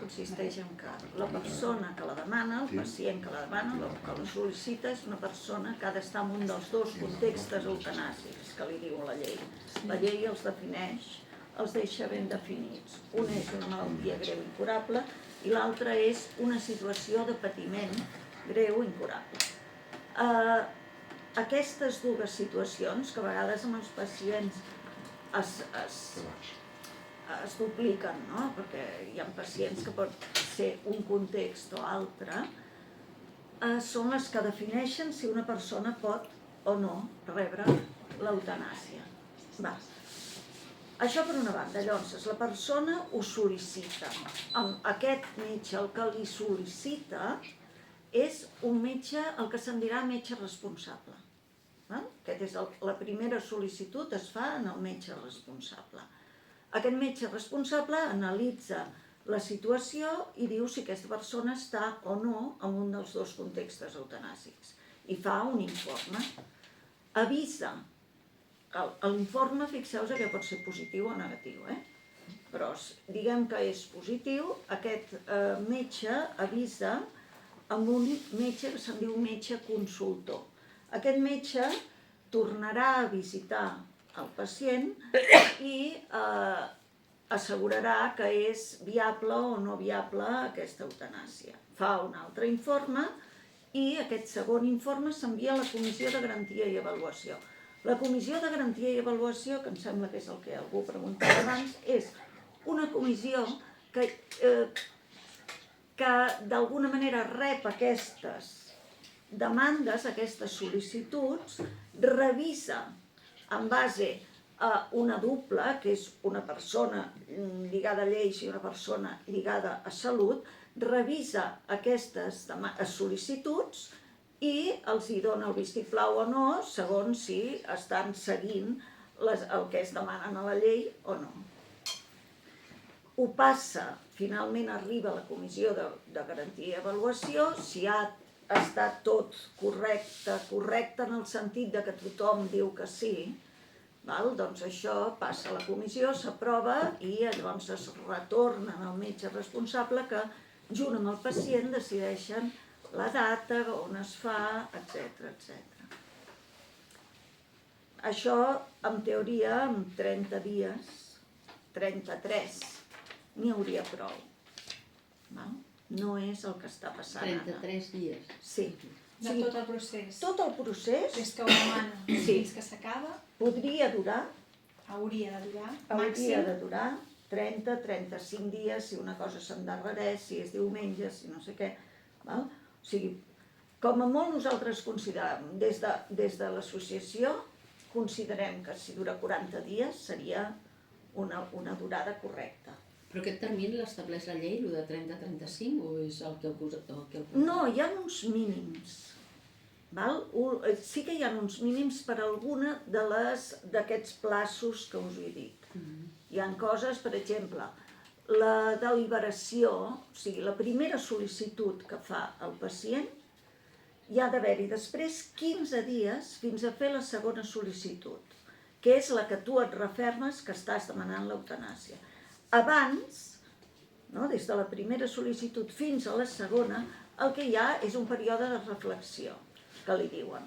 consisteix en que la persona que la demana, el pacient que la demana, que la sol·licita, és una persona que ha d'estar en un dels dos contextes eutanàsics que li diu la llei. La llei els defineix, els deixa ben definits. Un és una malaltia greu incurable i l'altre és una situació de patiment greu incurable. Aquestes dues situacions, que a vegades amb els pacients es dupliquen, no? Perquè hi ha pacients que pot ser un context o altre, són les que defineixen si una persona pot o no rebre l'eutanàsia. Això per una banda. Llavors, la persona ho sol·licita. Aquest metge el que li sol·licita és un metge, el que se'n dirà metge responsable. La primera sol·licitud es fa en el metge responsable. Aquest metge responsable analitza la situació i diu si aquesta persona està o no en un dels dos contextes eutanàsics i fa un informe. Avisa. L'informe, fixeu-vos que pot ser positiu o negatiu, però diguem que és positiu, aquest metge avisa amb un metge que se'n diu metge consultor. Aquest metge tornarà a visitar el pacient i assegurarà que és viable o no viable aquesta eutanàsia. Fa un altre informe i aquest segon informe s'envia a la Comissió de Garantia i Avaluació. La Comissió de Garantia i Avaluació, que em sembla que és el que algú preguntava abans, és una comissió que d'alguna manera rep aquestes demandes, aquestes sol·licituds, revisa en base a una doble, que és una persona lligada a lleis i una persona lligada a salut, revisa aquestes sol·licituds i els hi dona el vistiplau o no, segons si estan seguint el que es demanen a la llei o no. Ho passa, finalment arriba a la Comissió de Garantia i Avaluació, si ha estat tot correcte en el sentit que tothom diu que sí, doncs això passa a la comissió, s'aprova i llavors es retornen al metge responsable que junt amb el pacient decideixen la data, on es fa, etc. Això, en teoria, en 30 dies, 33, n'hi hauria prou. No és el que està passant ara. 33 dies? Sí. De tot el procés? Tot el procés. Des que ho demana fins que s'acaba? Podria durar. Hauria de durar. Hauria de durar 30-35 dies, si una cosa s'endarrereix, si és diumenge, si no sé què. O sigui, com a molt nosaltres considerem, des de l'associació, considerem que si dura 40 dies seria una durada correcta. Però aquest termini l'estableix la llei, el de 30-35, o és el que No, hi ha uns mínims. Sí que hi ha uns mínims per alguna d'aquests plaços que us he dit. Hi ha coses, per exemple, la deliberació, o sigui, la primera sol·licitud que fa el pacient, hi ha d'haver-hi després 15 dies fins a fer la segona sol·licitud, que és la que tu et refermes que estàs demanant l'eutanàsia. Abans, des de la primera sol·licitud fins a la segona, el que hi ha és un període de reflexió, que li diuen.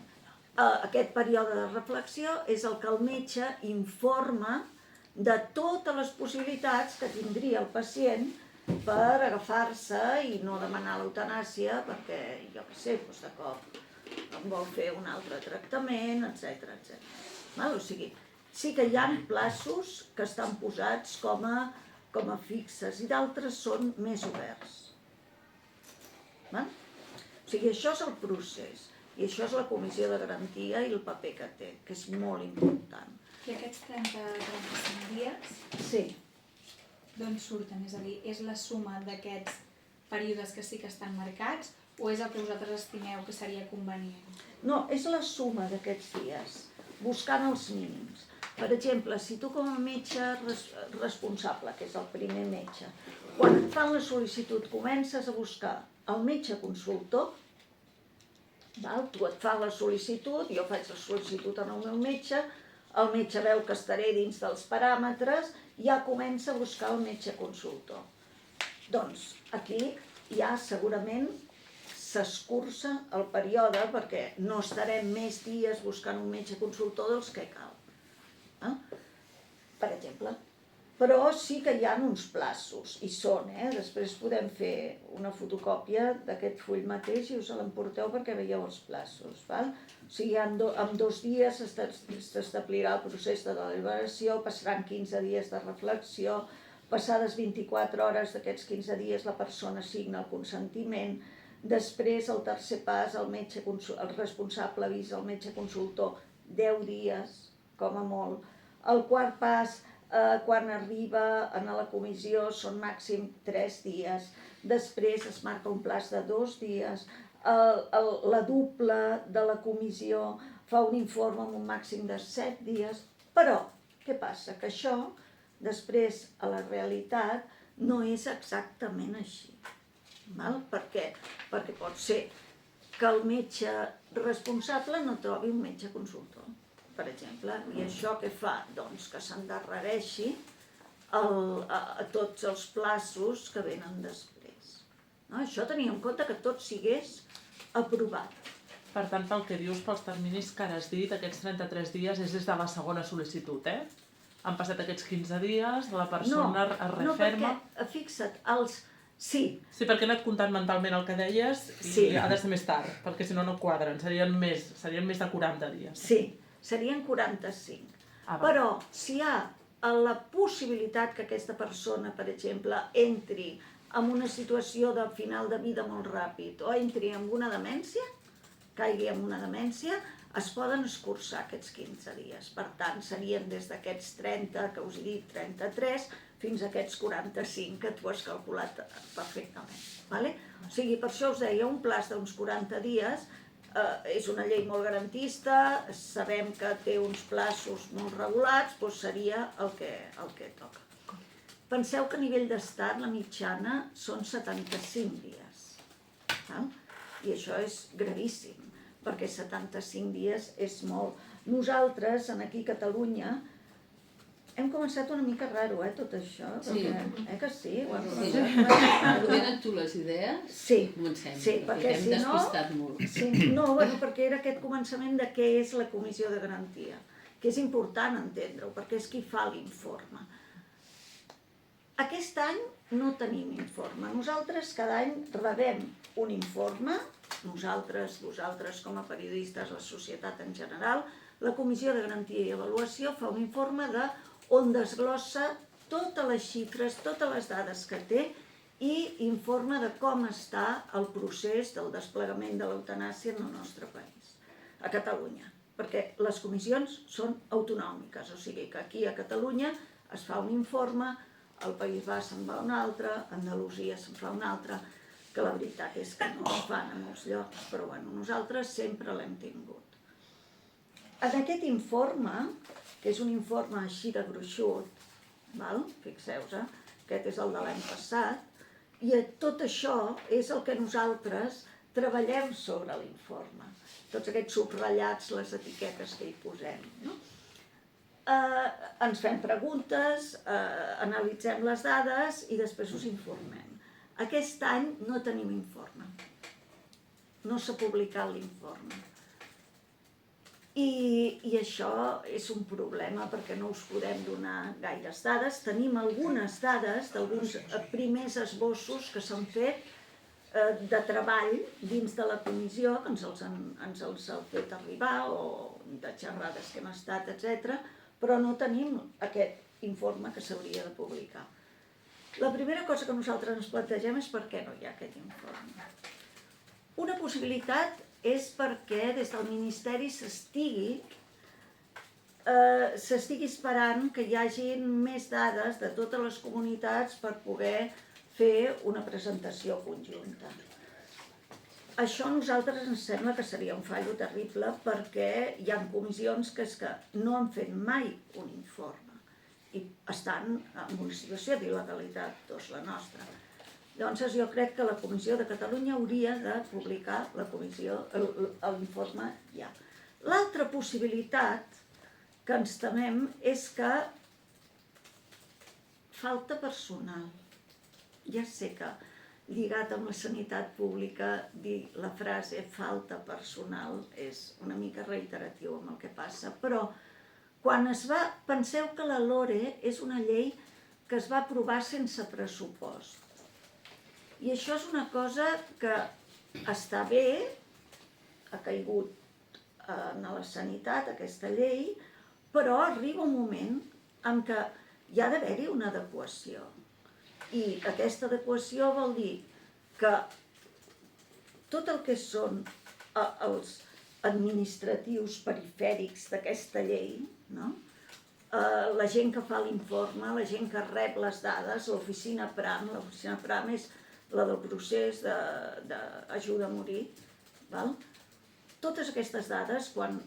Aquest període de reflexió és el que el metge informa de totes les possibilitats que tindria el pacient per agafar-se i no demanar l'eutanàsia perquè, jo què sé, de cop vol fer un altre tractament, etc. O sigui, sí que hi ha plaços que estan posats com a fixes i d'altres són més oberts. O sigui, això és el procés i això és la comissió de garantia i el paper que té, que és molt important. I aquests 30-35 dies? Sí. D'on surten? És a dir, és la suma d'aquests períodes que sí que estan marcats o és el que vosaltres estimeu que seria convenient? No, és la suma d'aquests dies, buscant els mínims. Per exemple, si tu com a metge responsable, que és el primer metge, quan et fan la sol·licitud comences a buscar el metge consultor, tu et fa la sol·licitud, jo faig la sol·licitud al meu metge, el metge veu que estaré dins dels paràmetres, ja comença a buscar el metge consultor. Doncs aquí ja segurament s'escurça el període perquè no estarem més dies buscant un metge consultor dels que cal. Per exemple. Però sí que hi ha uns plaços, i són, després podem fer una fotocòpia d'aquest full mateix i us l'emporteu perquè veieu els plaços. Val? O sigui, en 2 dies s'establirà el procés de deliberació, passaran 15 dies de reflexió, passades 24 hores d'aquests 15 dies la persona signa el consentiment, després el tercer pas, el responsable avisa al metge consultor 10 dies, com a molt. El quart pas, quan arriba a la comissió, són màxim 3 dies. Després es marca un plaç de 2 dies. La dupla de la comissió fa un informe amb un màxim de 7 dies. Però, què passa? Que això, després, a la realitat, no és exactament així. Val? Per què? Perquè pot ser que el metge responsable no trobi un metge consultor, per exemple, i això què fa? Doncs que s'endarrereixi a tots els plaços que venen després. No? Això tenia en compte que tot sigués aprovat. Per tant, pel que dius, pels terminis que ara has dit, aquests 33 dies és des de la segona sol·licitud, Han passat aquests 15 dies, la persona es referma... No, perquè, fixa't, Sí. Sí, perquè he anat comptant mentalment el que deies i ha de ser més tard, perquè si no quadren, serien més de 40 dies. Sí, serien 45. Però si hi ha la possibilitat que aquesta persona, per exemple, entri en una situació de final de vida molt ràpid o entri en una demència, caigui en una demència, es poden escurçar aquests 15 dies. Per tant, serien des d'aquests 30, que us he dit, 33, fins a aquests 45 que tu has calculat perfectament. Vale? O sigui, per això us deia, un plaç d'uns 40 dies és una llei molt garantista, sabem que té uns plaços molt regulats, doncs seria el que toca. Penseu que a nivell d'estat la mitjana són 75 dies. Val? I això és gravíssim, perquè 75 dies és molt. Nosaltres, aquí a Catalunya, hem començat una mica raro, tot això. Sí. Perquè, que sí? Venen tu les idees? Sí. Comencem, Sí, perquè hem si no... despistat molt. Sí, no, perquè era aquest començament de què és la comissió de garantia, que és important entendre-ho, perquè és qui fa l'informe. Aquest any no tenim informe. Nosaltres cada any rebem un informe, vosaltres com a periodistes, la societat en general, la Comissió de Garantia i Avaluació fa un informe on desglossa totes les xifres, totes les dades que té i informa de com està el procés del desplegament de l'eutanàsia en el nostre país, a Catalunya, perquè les comissions són autonòmiques, o sigui que aquí a Catalunya es fa un informe, al País Basc se'n va un altre, a Andalusia se'n fa un altre, que la veritat és que no es fan a molts llocs, però bueno, nosaltres sempre l'hem tingut. En aquest informe, que és un informe així de gruixut, fixeu-vos, aquest és el de l'any passat, i tot això és el que nosaltres treballem sobre l'informe. Tots aquests subratllats, les etiquetes que hi posem. Ens fem preguntes, analitzem les dades i després us informem. Aquest any no tenim informe. No s'ha publicat l'informe. I això és un problema perquè no us podem donar gaires dades. Tenim algunes dades d'alguns primers esbossos que s'han fet de treball dins de la comissió, que ens els han fet arribar, o de xerrades que hem estat, etc. Però no tenim aquest informe que s'hauria de publicar. La primera cosa que nosaltres ens plantegem és per què no hi ha aquest informe. Una possibilitat és perquè des del Ministeri s'estigui esperant que hi hagi més dades de totes les comunitats per poder fer una presentació conjunta. Això a nosaltres ens sembla que seria un fallo terrible perquè hi ha comissions que no han fet mai un informe i estan en una situació d'il·legalitat, doncs la nostra. Llavors jo crec que la Comissió de Catalunya hauria de publicar l'informe ja. L'altra possibilitat que ens temem és que falta personal. ja sé que lligat amb la sanitat pública dir la frase falta personal és una mica reiteratiu amb el que passa, però quan penseu que la LORE és una llei que es va aprovar sense pressupost. I això és una cosa que està bé, ha caigut en la sanitat aquesta llei, però arriba un moment en què hi ha d'haver-hi una adequació. I aquesta adequació vol dir que tot el que són els administratius perifèrics d'aquesta llei, no? La gent que fa l'informe, la gent que rep les dades, l'oficina PRAM és la del procés d'ajuda a morir, val? Totes aquestes dades, quan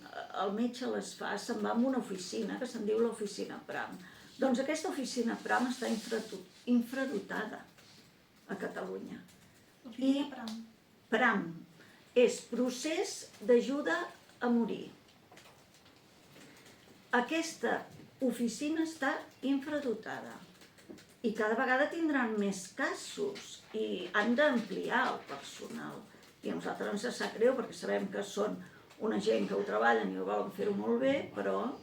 el metge les fa, se'n va a una oficina que se'n diu l'oficina PRAM. Doncs aquesta oficina PRAM està infradotada a Catalunya. Oficina PRAM. PRAM és procés d'ajuda a morir. Aquesta oficina està infradotada i cada vegada tindran més casos i han d'ampliar el personal. I a nosaltres ens sap greu perquè sabem que són una gent que ho treballen i ho volen fer-ho molt bé, però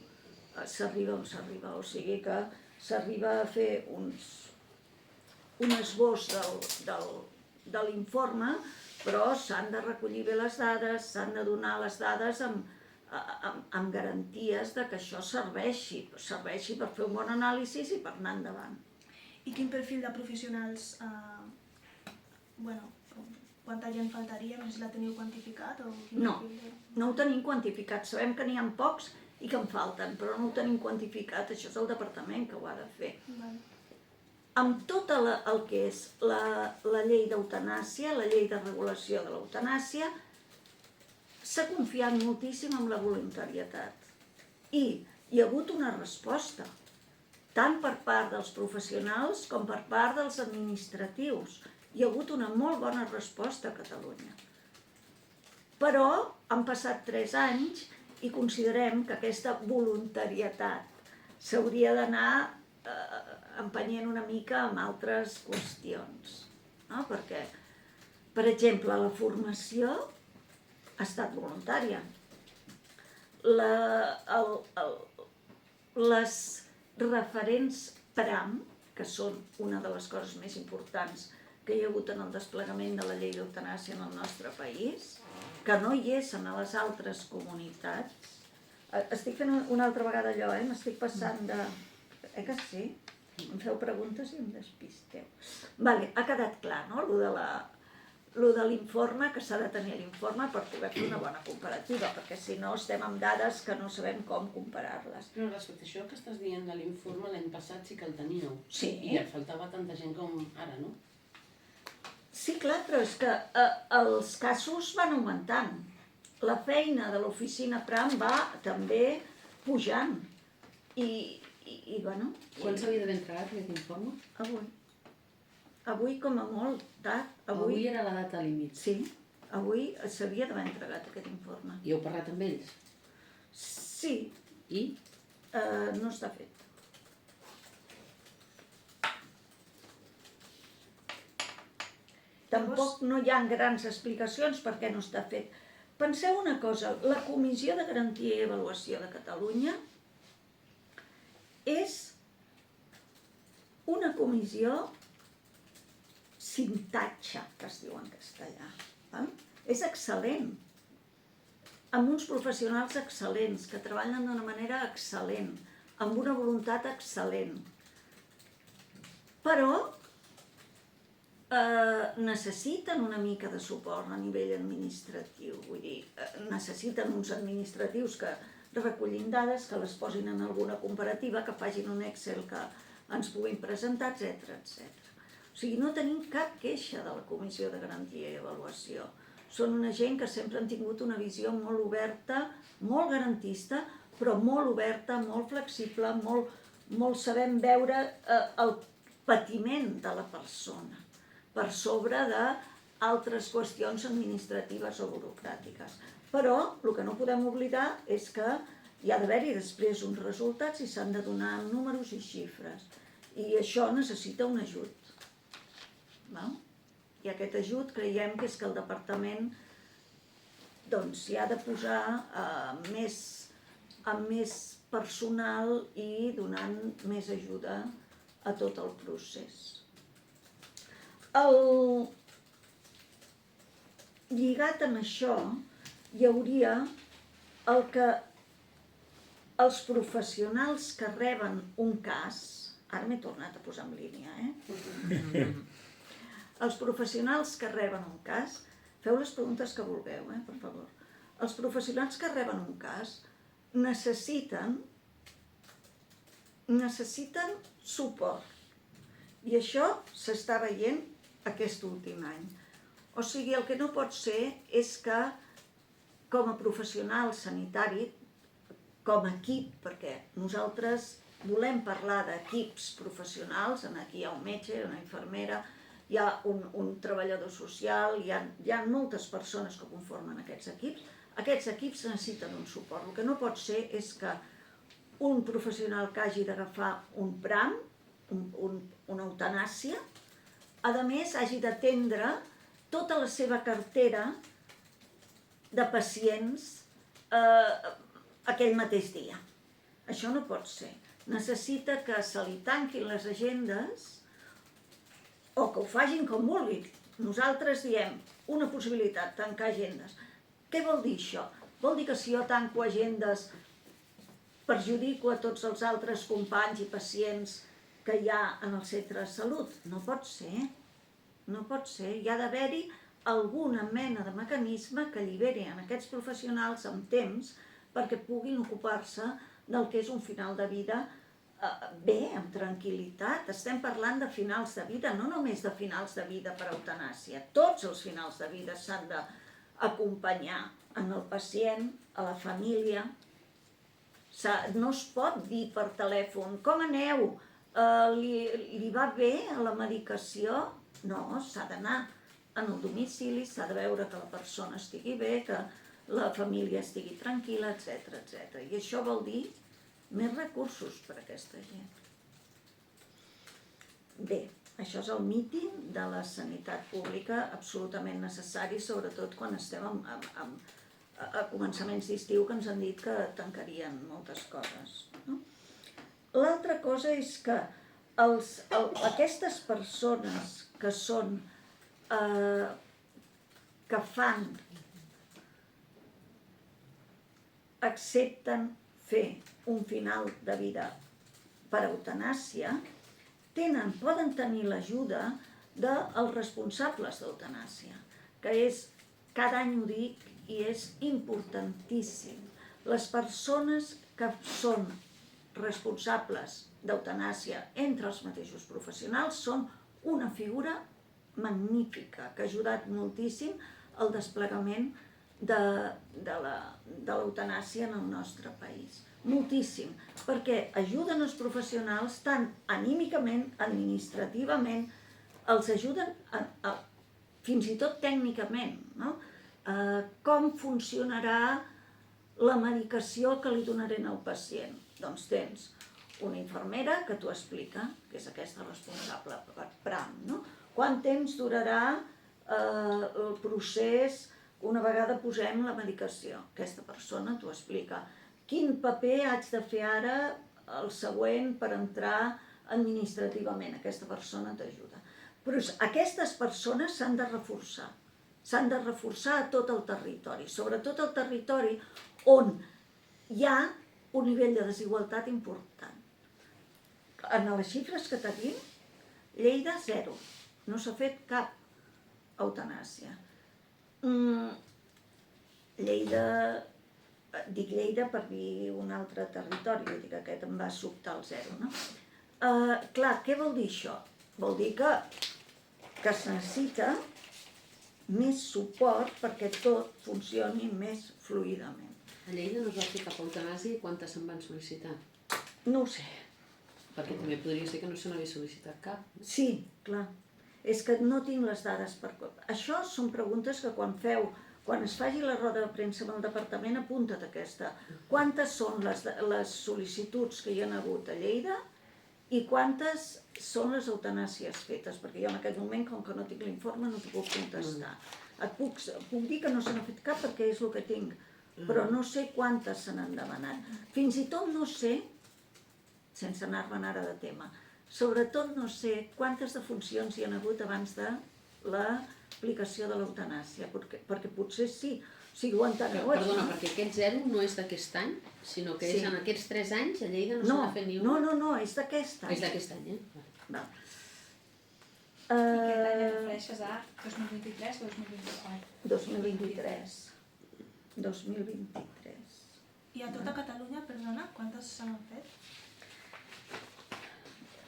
s'arriba on s'arriba, o sigui que s'arriba a fer un esbós de l'informe, però s'han de recollir bé les dades, s'han de donar les dades amb garanties de que això serveixi per fer un bon anàlisi i per anar endavant. I quin perfil de professionals, quanta gent faltaria? No sé si la teniu quantificat o quin No, perfil? no ho tenim quantificat, sabem que n'hi ha pocs i que en falten, però no ho tenim quantificat, això és el departament que ho ha de fer. Vale. Amb tot el que és la llei d'eutanàsia, la llei de regulació de l'eutanàsia, s'ha confiat moltíssim en la voluntarietat i hi ha hagut una resposta, tant per part dels professionals com per part dels administratius. Hi ha hagut una molt bona resposta a Catalunya. Però han passat 3 anys i considerem que aquesta voluntarietat s'hauria d'anar empenyent una mica amb altres qüestions, no? Perquè, per exemple, la formació ha estat voluntària. Les referents PRAM, que són una de les coses més importants que hi ha hagut en el desplegament de la llei d'eutanàsia en el nostre país, que no hi és en les altres comunitats. Estic fent una altra vegada allò, m'estic passant de... que sí? Em feu preguntes i em despisteu. Vale, ha quedat clar, no?, lo de l'informe, que s'ha de tenir l'informe per poder fer una bona comparativa, perquè si no estem amb dades que no sabem com comparar-les. Però respecte a això que estàs dient de l'informe, l'any passat sí que el teníeu. Sí. I et faltava tanta gent com ara, no? Sí, clar, però és que els casos van augmentant. La feina de l'oficina PRAM va també pujant. I bueno... Quan s'havia d'haver entregat aquest informe? Avui. Avui com a molt tard. Avui era la data límit. Sí, avui s'havia d'haver entregat aquest informe. I heu parlat amb ells? Sí. I? No està fet. Tampoc no hi ha grans explicacions per què no està fet. Penseu una cosa, la Comissió de Garantia i Avaluació de Catalunya és una comissió sintatge, que es diu en castellà. És excel·lent, amb uns professionals excel·lents, que treballen d'una manera excel·lent, amb una voluntat excel·lent. Però necessiten una mica de suport a nivell administratiu, vull dir, necessiten uns administratius que recollin dades, que les posin en alguna comparativa, que facin un Excel que ens puguin presentar, etc. O sigui, no tenim cap queixa de la Comissió de Garantia i Avaluació. Són una gent que sempre han tingut una visió molt oberta, molt garantista, però molt oberta, molt flexible, molt sabent veure el patiment de la persona per sobre d'altres qüestions administratives o burocràtiques. Però el que no podem oblidar és que hi ha d'haver-hi després uns resultats i s'han de donar números i xifres. I això necessita un ajut. Val? I aquest ajut creiem que és que el departament doncs, s'hi ha de posar amb més personal i donant més ajuda a tot el procés. Lligat amb això hi hauria el que els professionals que reben un cas, ara m'he tornat a posar en línia, els professionals que reben un cas, feu les preguntes que vulgueu, per favor. Els professionals que reben un cas necessiten suport. I això s'està veient aquest últim any. O sigui, el que no pot ser és que com a professional sanitari, com a equip, perquè nosaltres volem parlar d'equips professionals, aquí hi ha un metge, una infermera, hi ha un treballador social, hi ha moltes persones que conformen aquests equips necessiten un suport. El que no pot ser és que un professional que hagi d'agafar un PRAM, una eutanàsia, a més hagi d'atendre tota la seva cartera de pacients aquell mateix dia. Això no pot ser. Necessita que se li tanquin les agendes o que ho facin com vulguin. Nosaltres diem una possibilitat, tancar agendes. Què vol dir això? Vol dir que si jo tanco agendes perjudico a tots els altres companys i pacients que hi ha en el centre de salut? No pot ser. No pot ser. Hi ha d'haver-hi alguna mena de mecanisme que alliberi a aquests professionals amb temps perquè puguin ocupar-se del que és un final de vida bé, amb tranquil·litat. Estem parlant de finals de vida, no només de finals de vida per eutanàsia. Tots els finals de vida s'han d'acompanyar en el pacient, a la família. No es pot dir per telèfon, com aneu? Li va bé a la medicació? No, s'ha d'anar en el domicili, s'ha de veure que la persona estigui bé, que la família estigui tranquil·la, etc. I això vol dir més recursos per a aquesta gent. Bé, això és el míting de la sanitat pública absolutament necessari, sobretot quan estem a començaments d'estiu que ens han dit que tancarien moltes coses. L'altra cosa és que aquestes persones que són que accepten fer un final de vida per eutanàsia, poden tenir l'ajuda dels responsables d'eutanàsia, que és, cada any ho dic, i és importantíssim. Les persones que són responsables d'eutanàsia entre els mateixos professionals són una figura magnífica que ha ajudat moltíssim al desplegament de l'eutanàsia en el nostre país. Moltíssim, perquè ajuden els professionals tant anímicament, administrativament, els ajuden fins i tot tècnicament, no? Com funcionarà la medicació que li donarem al pacient? Doncs tens una infermera que t'ho explica, que és aquesta responsable per PRAM, no? Quant temps durarà el procés una vegada posem la medicació? Aquesta persona t'ho explica. Quin paper haig de fer ara, el següent, per entrar administrativament? Aquesta persona t'ajuda. Però aquestes persones s'han de reforçar. S'han de reforçar a tot el territori, sobretot al territori on hi ha un nivell de desigualtat important. En les xifres que tenim, Lleida 0. No s'ha fet cap eutanàsia. Dic Lleida per dir un altre territori, dic que aquest em va sobtar el 0, no? Clar, què vol dir això? Vol dir que es necessita més suport perquè tot funcioni més fluidament. A Lleida no es va fer cap eutanàsia i quantes se'n van sol·licitar? No ho sé. Perquè també podria ser que no se n'havia sol·licitat cap. Sí, clar. És que no tinc les dades per... Això són preguntes que quan es faci la roda de premsa amb el departament, apunta't aquesta. Quantes són les sol·licituds que hi ha hagut a Lleida I quantes són les eutanàsies fetes? Perquè jo en aquest moment, com que no tinc l'informe, no t'ho puc contestar. Et puc dir que no se n'ha fet cap perquè és el que tinc, però no sé quantes se n'han demanat. Fins i tot no sé, sense anar-me'n ara de tema, sobretot no sé quantes defuncions hi ha hagut abans de l'aplicació de l'eutanàsia, perquè potser sí. O sigui, Guantanamo... Perdona, perquè aquest 0 no és d'aquest any, sinó que és en aquests 3 anys a Lleida no s'ha de fer ni un. No, és d'aquest any. És d'aquest any, Val. I aquest any refereixes a 2023 o 2024? 2023. 2023. I a tota Catalunya, perdona, quantes se n'han fet?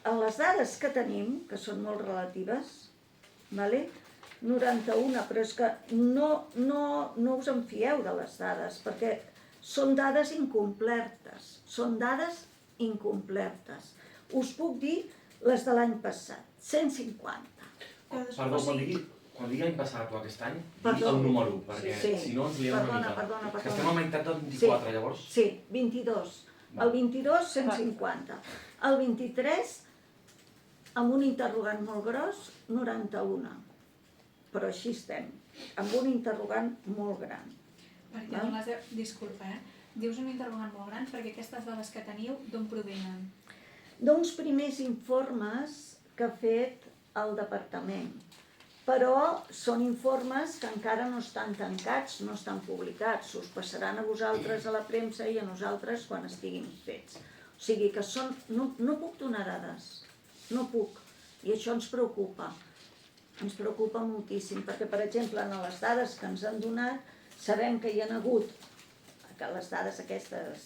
En les dades que tenim, que són molt relatives, vale? 91, però és que no us en fieu de les dades, perquè són dades incomplertes, Us puc dir les de l'any passat, 150. Perdó, quan digui any passat o aquest any, digui Perdó. el número, perquè Sí. si no ens liem una mica. Perdona. Que estem a meitat del 24, llavors. Sí, 22. El 22, 150. El 23, amb un interrogant molt gros, 91. Però així estem, amb un interrogant molt gran. Perquè disculpa, dius un interrogant molt gran perquè aquestes dades que teniu d'on provenen? D'uns primers informes que ha fet el departament, però són informes que encara no estan tancats, no estan publicats, us passaran a vosaltres a la premsa i a nosaltres quan estiguin fets. O sigui que són... No puc donar dades, no puc, i això ens preocupa. Ens preocupa moltíssim, perquè, per exemple, en les dades que ens han donat, sabem que hi ha hagut, que les dades aquestes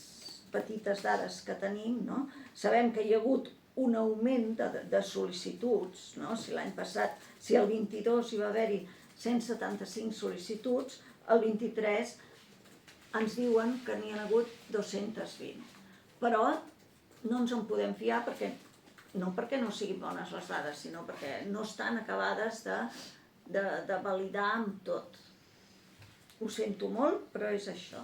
petites dades que tenim, no? Sabem que hi ha hagut un augment de sol·licituds, no? Si l'any passat, si el 22 hi va haver-hi 175 sol·licituds, el 23 ens diuen que n'hi ha hagut 220. Però no ens en podem fiar no perquè no siguin bones les dades, sinó perquè no estan acabades de validar amb tot. Ho sento molt, però és això.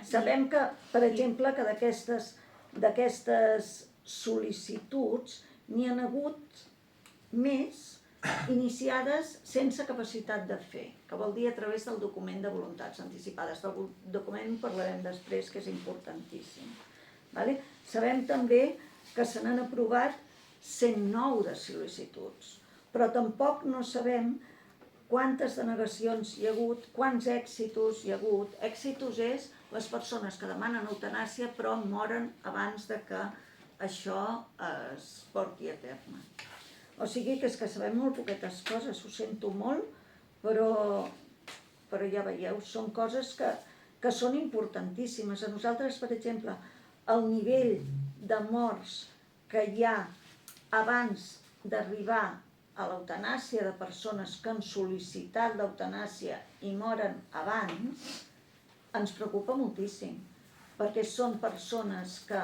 Sabem que, per exemple, que d'aquestes sol·licituds n'hi ha hagut més iniciades sense capacitat de fer, que vol dir a través del document de voluntats anticipades. Del document en parlarem després, que és importantíssim. Sabem també que se n'han aprovat 109 de sol·licituds, però tampoc no sabem quantes denegacions hi ha hagut, quants èxitos hi ha hagut. Èxitos és les persones que demanen eutanàsia però moren abans de que això es porti a terme. O sigui que és que sabem molt poquetes coses, ho sento molt, però ja veieu, són coses que són importantíssimes. A nosaltres, per exemple, el nivell de morts que hi ha abans d'arribar a l'eutanàsia de persones que han sol·licitat l'eutanàsia i moren abans, ens preocupa moltíssim, perquè són persones que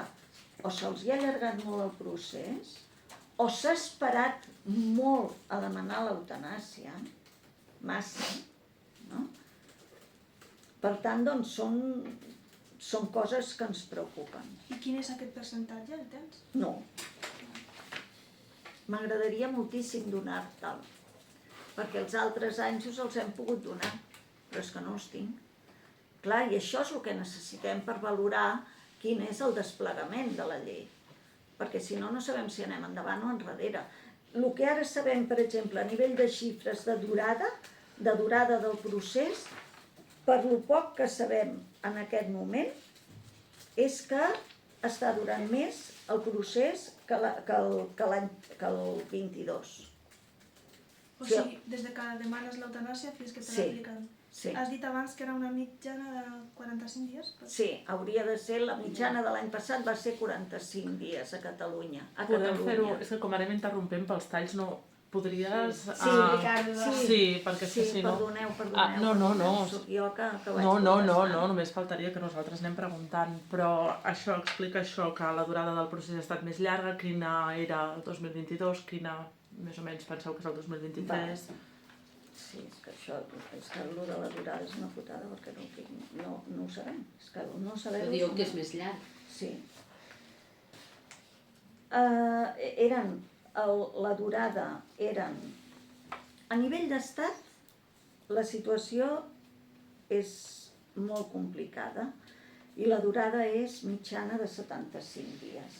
o se'ls ha allargat molt el procés, o s'ha esperat molt a demanar l'eutanàsia, massa, no? Per tant, doncs, són coses que ens preocupen. I quin és aquest percentatge, el tens? No. M'agradaria moltíssim donar-te'l, perquè els altres anys us els hem pogut donar, però és que no els tinc. Clar, i això és el que necessitem per valorar quin és el desplegament de la llei, perquè si no, no sabem si anem endavant o enrere. El que ara sabem, per exemple, a nivell de xifres de durada del procés, per lo poc que sabem en aquest moment, és que està durant més el procés que el 22. O sigui, des de que demanes l'eutanàsia fins que te l'apliquen. Sí. Has dit abans que era una mitjana de 45 dies? Sí, hauria de ser, la mitjana de l'any passat va ser 45 dies a Catalunya. Podem fer-ho, és que com anem interrompent pels talls, no podries... Sí, perquè si no... Perdoneu. No. Soc jo que vaig No, només faltaria que nosaltres anem preguntant, però això explica això, que la durada del procés ha estat més llarga, quina era el 2022, quina més o menys penseu que és el 2023... Sí, és que el de la durada és una putada perquè no ho sabem. És que no saber-ho... Diu que és més llarg. Sí. la durada eren... A nivell d'estat, la situació és molt complicada i la durada és mitjana de 75 dies.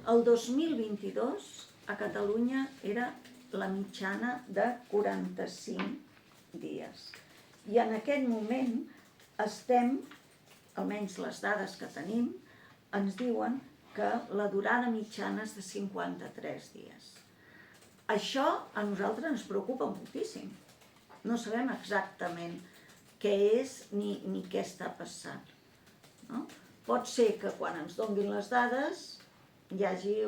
El 2022 a Catalunya era la mitjana de 45 dies. I en aquest moment estem, almenys les dades que tenim, ens diuen que la durada mitjana és de 53 dies. Això a nosaltres ens preocupa moltíssim. No sabem exactament què és ni què està passant. No? Pot ser que quan ens donin les dades hi hagi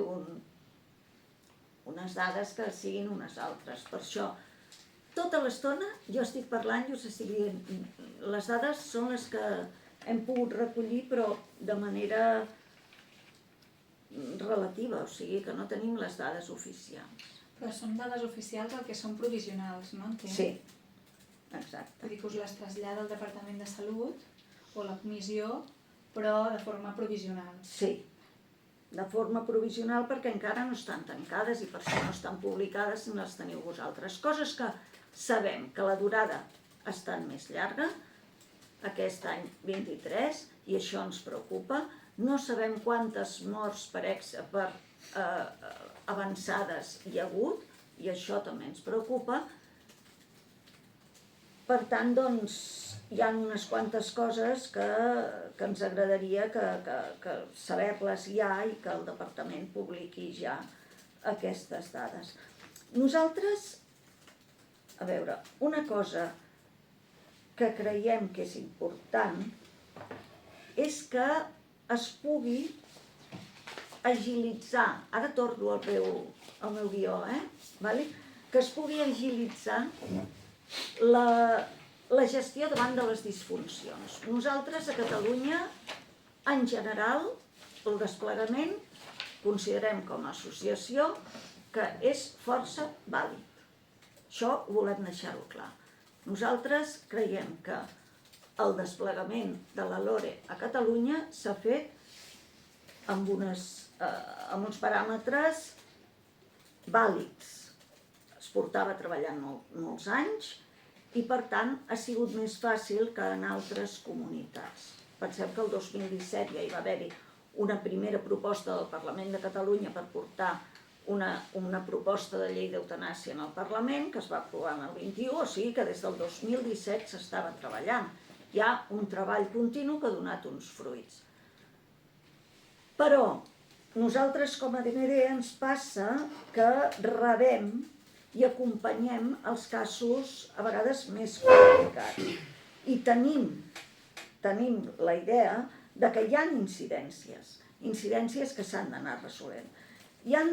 unes dades que siguin unes altres. Per això, tota l'estona jo estic parlant i us estic dient, les dades són les que hem pogut recollir, però de manera relativa, o sigui que no tenim les dades oficials. Però són dades oficials el que són provisionals, no? Entenc? Sí, exacte. Vull dir que us les trasllada el Departament de Salut o la comissió, però de forma provisional. Sí, de forma provisional perquè encara no estan tancades i per això no estan publicades si no les teniu vosaltres. Coses que sabem que la durada ha estat més llarga, aquest any 23, i això ens preocupa. No sabem quantes morts per avançades hi ha hagut, i això també ens preocupa. Per tant, doncs, hi ha unes quantes coses que ens agradaria que saber-les ja i que el departament publiqui ja aquestes dades. Nosaltres, a veure, una cosa que creiem que és important és que es pugui agilitzar, ara torno al meu guió, vale? Que es pugui agilitzar la gestió davant de les disfuncions. Nosaltres a Catalunya, en general, el desplegament considerem com a associació que és força vàlid. Això ho volem deixar-ho clar. Nosaltres creiem que el desplegament de la LORE a Catalunya s'ha fet amb uns paràmetres vàlids. Es portava treballant molts anys i, per tant, ha sigut més fàcil que en altres comunitats. Pensem que el 2017 ja hi va haver-hi una primera proposta del Parlament de Catalunya per portar una proposta de llei d'eutanàsia en el Parlament, que es va aprovar en el 21, o sigui que des del 2017 s'estava treballant. Hi ha un treball continu que ha donat uns fruits. Però nosaltres com a DMD ens passa que rebem i acompanyem els casos a vegades més complicats. I tenim la idea de que hi ha incidències que s'han d'anar resolent. Hi ha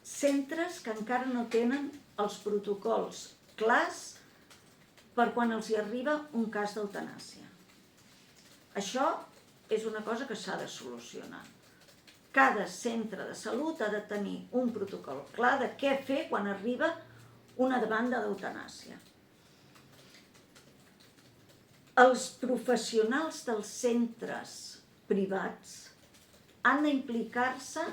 centres que encara no tenen els protocols clars per quan els hi arriba un cas d'eutanàsia. Això és una cosa que s'ha de solucionar. Cada centre de salut ha de tenir un protocol clar de què fer quan arriba una demanda d'eutanàsia. Els professionals dels centres privats han d'implicar-se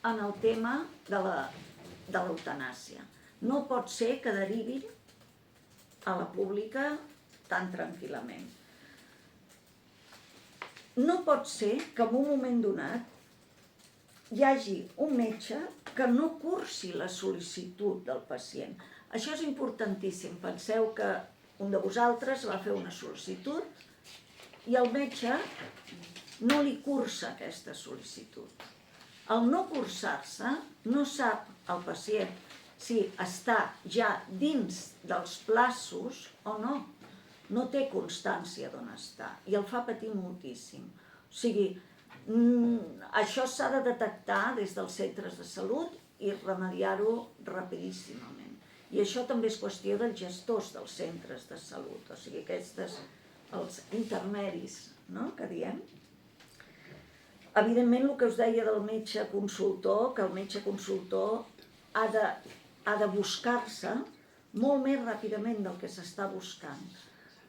en el tema de l'eutanàsia. No pot ser que derivin a la pública tan tranquil·lament. No pot ser que en un moment donat hi hagi un metge que no cursi la sol·licitud del pacient. Això és importantíssim. Penseu que un de vosaltres va fer una sol·licitud i el metge no li cursa aquesta sol·licitud. Al no cursar-se, no sap el pacient si està ja dins dels plaços o no. No té constància d'on està i el fa patir moltíssim. O sigui, això s'ha de detectar des dels centres de salut i remediar-ho rapidíssimament. I això també és qüestió dels gestors dels centres de salut, o sigui, aquests, els intermedis, no?, que diem. Evidentment, el que us deia del metge consultor, que el metge consultor ha de buscar-se molt més ràpidament del que s'està buscant,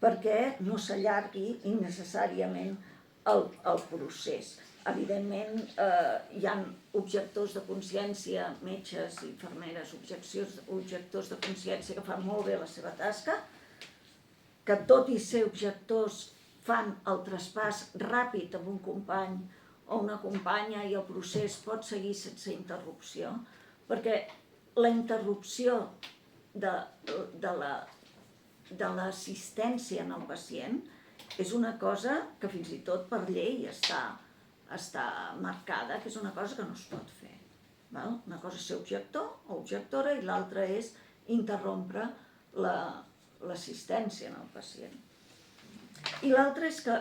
perquè no s'allargui innecessàriament el procés. evidentment, hi ha objectors de consciència, metges, infermeres, objectors de consciència que fan molt bé la seva tasca, que tot i ser objectors fan el traspàs ràpid amb un company o una companya i el procés pot seguir sense interrupció, perquè la interrupció de l'assistència en el pacient és una cosa que fins i tot per llei està marcada, que és una cosa que no es pot fer. Val? Una cosa és ser objector o objectora i l'altra és interrompre l'assistència en el pacient. I l'altra és que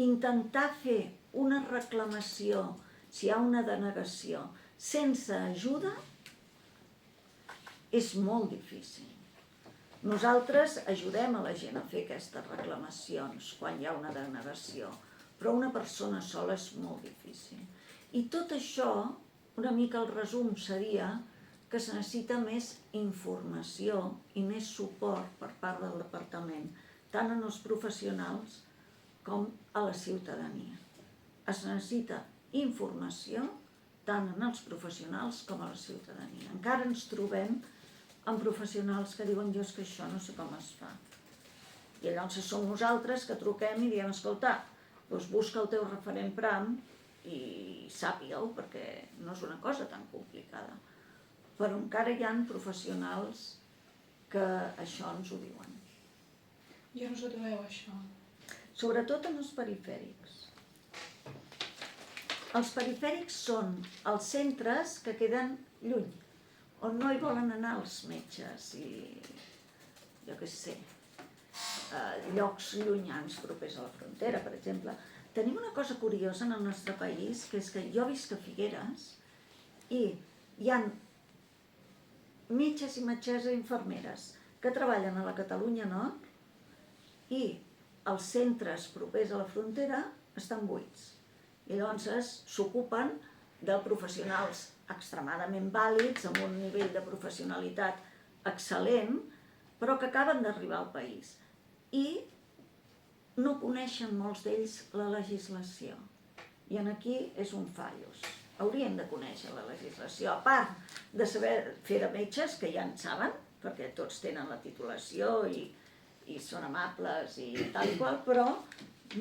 intentar fer una reclamació, si hi ha una denegació, sense ajuda, és molt difícil. Nosaltres ajudem a la gent a fer aquestes reclamacions quan hi ha una denegació, però una persona sola és molt difícil. I tot això, una mica el resum seria que es necessita més informació i més suport per part del departament, tant en els professionals com a la ciutadania. Es necessita informació tant en els professionals com a la ciutadania. Encara ens trobem amb professionals que diuen jo és que això no sé com es fa. I llavors som nosaltres que truquem i diem escolta, doncs busca el teu referent PRAM i sàpiga-ho perquè no és una cosa tan complicada. Però encara hi ha professionals que això ens ho diuen. I on us ho trobeu, això? Sobretot en els perifèrics. Els perifèrics són els centres que queden lluny, on no hi volen anar els metges i, jo què sé, llocs llunyans propers a la frontera, per exemple. Tenim una cosa curiosa en el nostre país, que és que jo visc a Figueres i hi ha metges i metgesses i infermeres que treballen a la Catalunya Nord i els centres propers a la frontera estan buits. I llavors s'ocupen de professionals extremadament vàlids, amb un nivell de professionalitat excel·lent, però que acaben d'arribar al país. I no coneixen molts d'ells la legislació. I aquí és un fallos. Haurien de conèixer la legislació, a part de saber fer de metges, que ja en saben, perquè tots tenen la titulació i són amables i tal i qual, però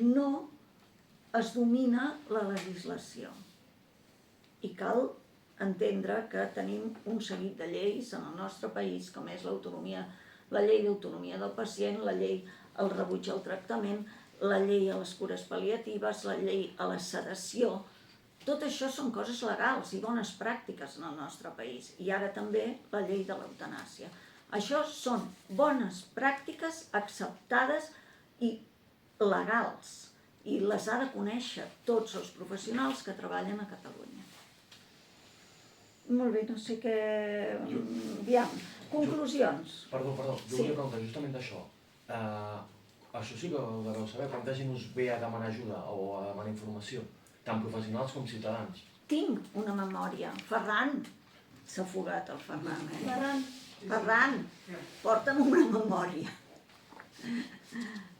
no es domina la legislació. I cal entendre que tenim un seguit de lleis en el nostre país, com és l'autonomia, la llei d'autonomia del pacient, la llei al rebuig al tractament, la llei a les cures pal·liatives, la llei a la sedació. Tot això són coses legals i bones pràctiques en el nostre país. I ara també la llei de l'eutanàsia. Això són bones pràctiques acceptades i legals. I les ha de conèixer tots els professionals que treballen a Catalunya. Molt bé, no sé què... Aviam, conclusions. Perdó, jo volia preguntar justament d'això. Això sí que ho deveu saber, quanta gent us ve a demanar ajuda o a demanar informació, tant professionals com ciutadans? Tinc una memòria. Ferran, s'ha fugat el Ferran, Ferran. Ferran, porta'm una memòria.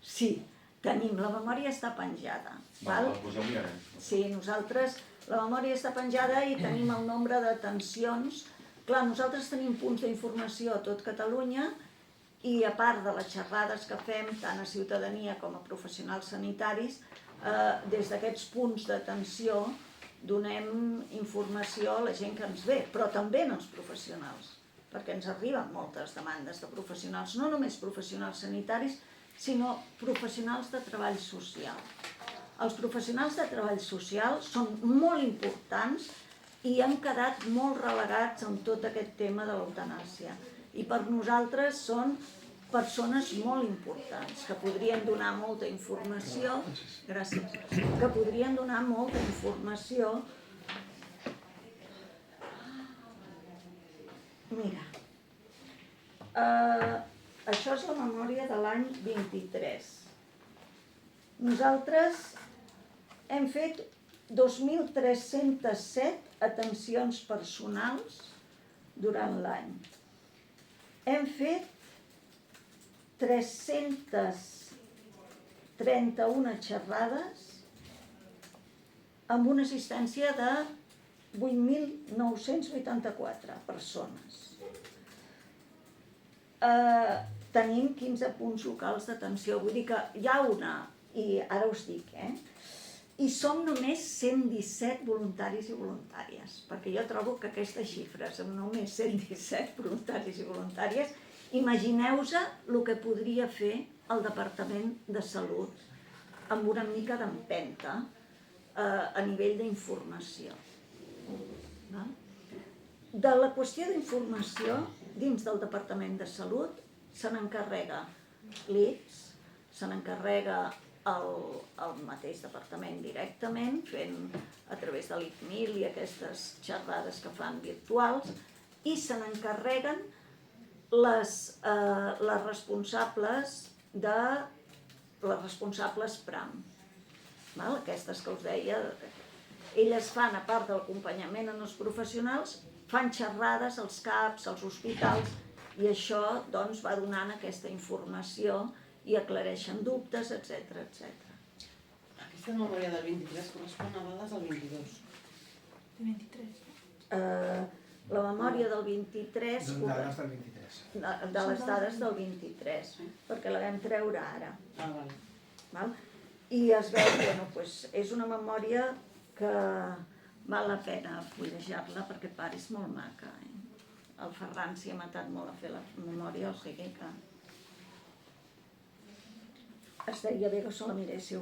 Sí, tenim, la memòria està penjada. Val? Doncs ja ho mirarem. Sí, nosaltres, la memòria està penjada i tenim el nombre d'atencions. Clar, nosaltres tenim punts d'informació a tot Catalunya i a part de les xerrades que fem tant a ciutadania com a professionals sanitaris, des d'aquests punts d'atenció donem informació a la gent que ens ve, però també als professionals, perquè ens arriben moltes demandes de professionals, no només professionals sanitaris, sinó professionals de treball social. Els professionals de treball social són molt importants i han quedat molt relegats en tot aquest tema de l'eutanàsia. I per nosaltres són persones molt importants, que podrien donar molta informació, gràcies, que podrien donar molta informació. Mira, això és la memòria de l'any 23. Nosaltres hem fet 2.307 atencions personals durant l'any. Hem fet 331 xerrades amb una assistència de 8.984 persones. Tenim 15 punts locals d'atenció, vull dir que hi ha una, i ara us dic, i som només 117 voluntaris i voluntàries, perquè jo trobo que aquestes xifres, amb només 117 voluntaris i voluntàries, imagineu-vos el que podria fer el Departament de Salut amb una mica d'empenta a nivell d'informació. De la qüestió d'informació, dins del Departament de Salut, se n'encarrega l'IPS, se n'encarrega el mateix departament directament, fent a través de l'ICMIL i aquestes xerrades que fan virtuals, i se n'encarreguen les responsables PRAM, aquestes que us deia. Elles fan, a part de l'acompanyament en els professionals, fan xerrades als CAPs, als hospitals, i això doncs va donant aquesta informació i aclareixen dubtes, etc. Aquesta memòria del 23 correspon a dades del 22. De 23. La memòria del 23... De les del 23. De les dades del 23, perquè la vam treure ara. Val. I es veu que és una memòria que val la pena fullejar-la perquè a part és molt maca. El Ferran s'hi ha matat molt a fer la memòria, o sigui que estaria bé que se la miréssiu.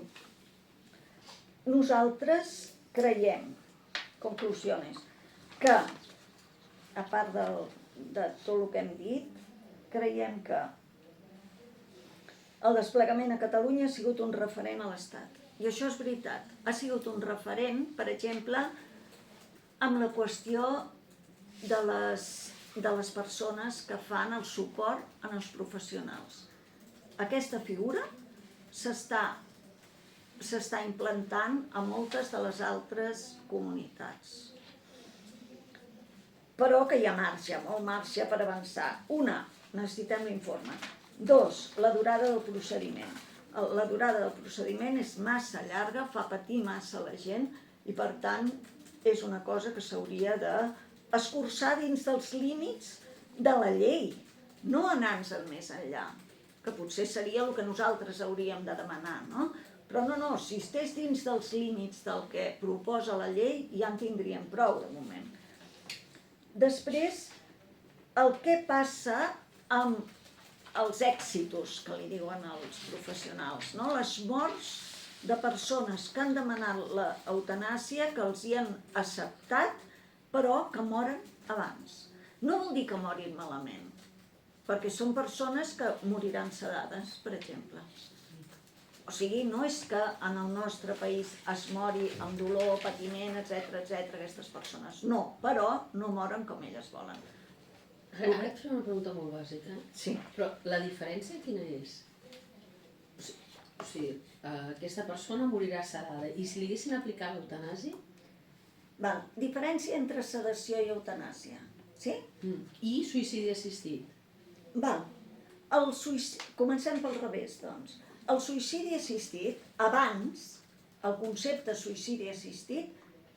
Nosaltres creiem, conclusiones, que a part de tot el que hem dit, creiem que el desplegament a Catalunya ha sigut un referent a l'Estat. I això és veritat. Ha sigut un referent, per exemple, amb la qüestió de les persones que fan el suport en els professionals. Aquesta figura s'està implantant a moltes de les altres comunitats. Però que hi ha marge, molt marge per avançar. Una, necessitem l'informe. Dos, la durada del procediment. La durada del procediment és massa llarga, fa patir massa la gent i per tant és una cosa que s'hauria d'escurçar dins dels límits de la llei, no anar-se'n més enllà, que potser seria el que nosaltres hauríem de demanar, no? Però no, si estigués dins dels límits del que proposa la llei ja en tindríem prou de moment. Després, el que passa amb els èxitos, que li diuen els professionals, no? Les morts de persones que han demanat l'eutanàsia, que els hi han acceptat, però que moren abans. No vol dir que morin malament, perquè són persones que moriran sedades, per exemple. O sigui, no és que en el nostre país es mori amb dolor, patiment, etc., aquestes persones. No, però no moren com elles volen. Ara et faré una pregunta molt bàsica. Sí. Però la diferència quina és? O sigui, aquesta persona morirà sedada i si li haguessin aplicat l'eutanàsia? Diferència entre sedació i eutanàsia. Sí? I suïcidi assistit? Comencem pel revés, doncs. El suïcidi assistit, abans, el concepte suïcidi assistit,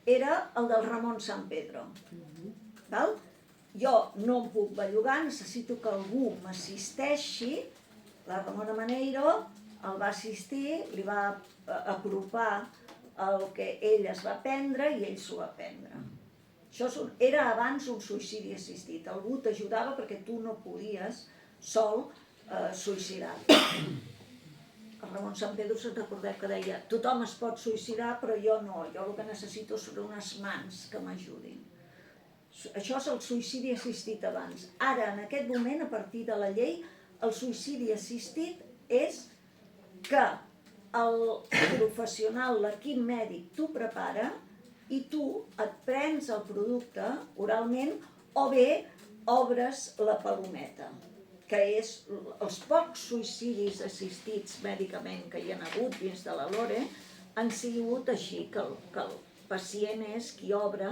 era el del Ramon San Pedro. Jo no em puc bellugar, necessito que algú m'assisteixi. La Ramona Maneiro el va assistir, li va apropar el que ell es va prendre i ell s'ho va prendre. Això era abans un suïcidi assistit. Algú t'ajudava perquè tu no podies sol suïcidar-te. El Ramon San Pedro, se'n recordeu que deia tothom es pot suïcidar però jo no, jo el que necessito són unes mans que m'ajudin. Això és el suïcidi assistit abans. Ara, en aquest moment, a partir de la llei, el suïcidi assistit és que el professional, l'equip mèdic, t'ho prepara i tu et prens el producte oralment o bé obres la palometa, que és els pocs suïcidis assistits mèdicament que hi ha hagut dins de la LORE han sigut així, que el pacient és qui obre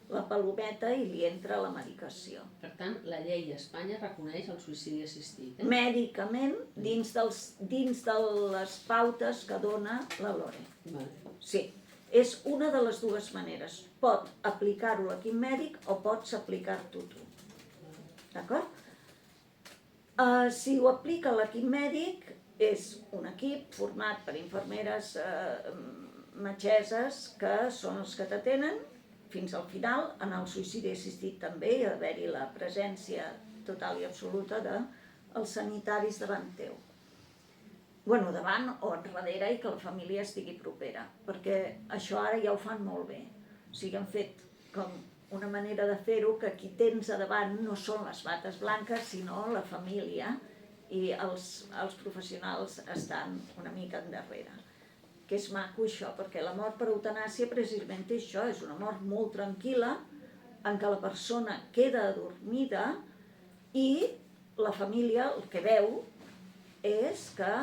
la palometa i li entra la medicació. Per tant, la llei a Espanya reconeix el suïcidi assistit. Mèdicament, dins de les pautes que dona la LORE. Sí. És una de les dues maneres. Pot aplicar-ho l'equip mèdic o pots aplicar-t'ho tu. D'acord? Si ho aplica l'equip mèdic, és un equip format per infermeres, metgesses, que són els que t'atenen fins al final. En el suïcidi assistit també hi ha d'haver-hi la presència total i absoluta dels sanitaris davant teu. Bueno, davant o enrere i que la família estigui propera, perquè això ara ja ho fan molt bé. O sigui, han fet com una manera de fer-ho que qui tens a davant no són les bates blanques, sinó la família, i els professionals estan una mica endarrere. Que és maco això, perquè la mort per eutanàsia precisament és això, és una mort molt tranquil·la, en què la persona queda adormida i la família el que veu és que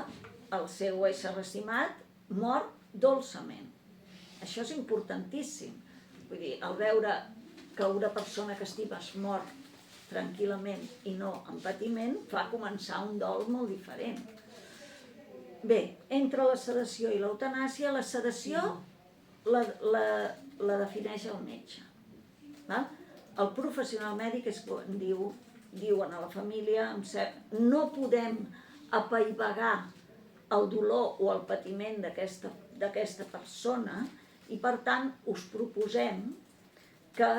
el seu ésser estimat mor dolçament. Això és importantíssim. Vull dir, al veure que una persona que estimes mor tranquil·lament i no en patiment, fa començar un dol molt diferent. Bé, entre la sedació i l'eutanàsia, la sedació la defineix el metge. Val? El professional mèdic diuen a la família, no podem apaivagar el dolor o el patiment d'aquesta persona i per tant us proposem que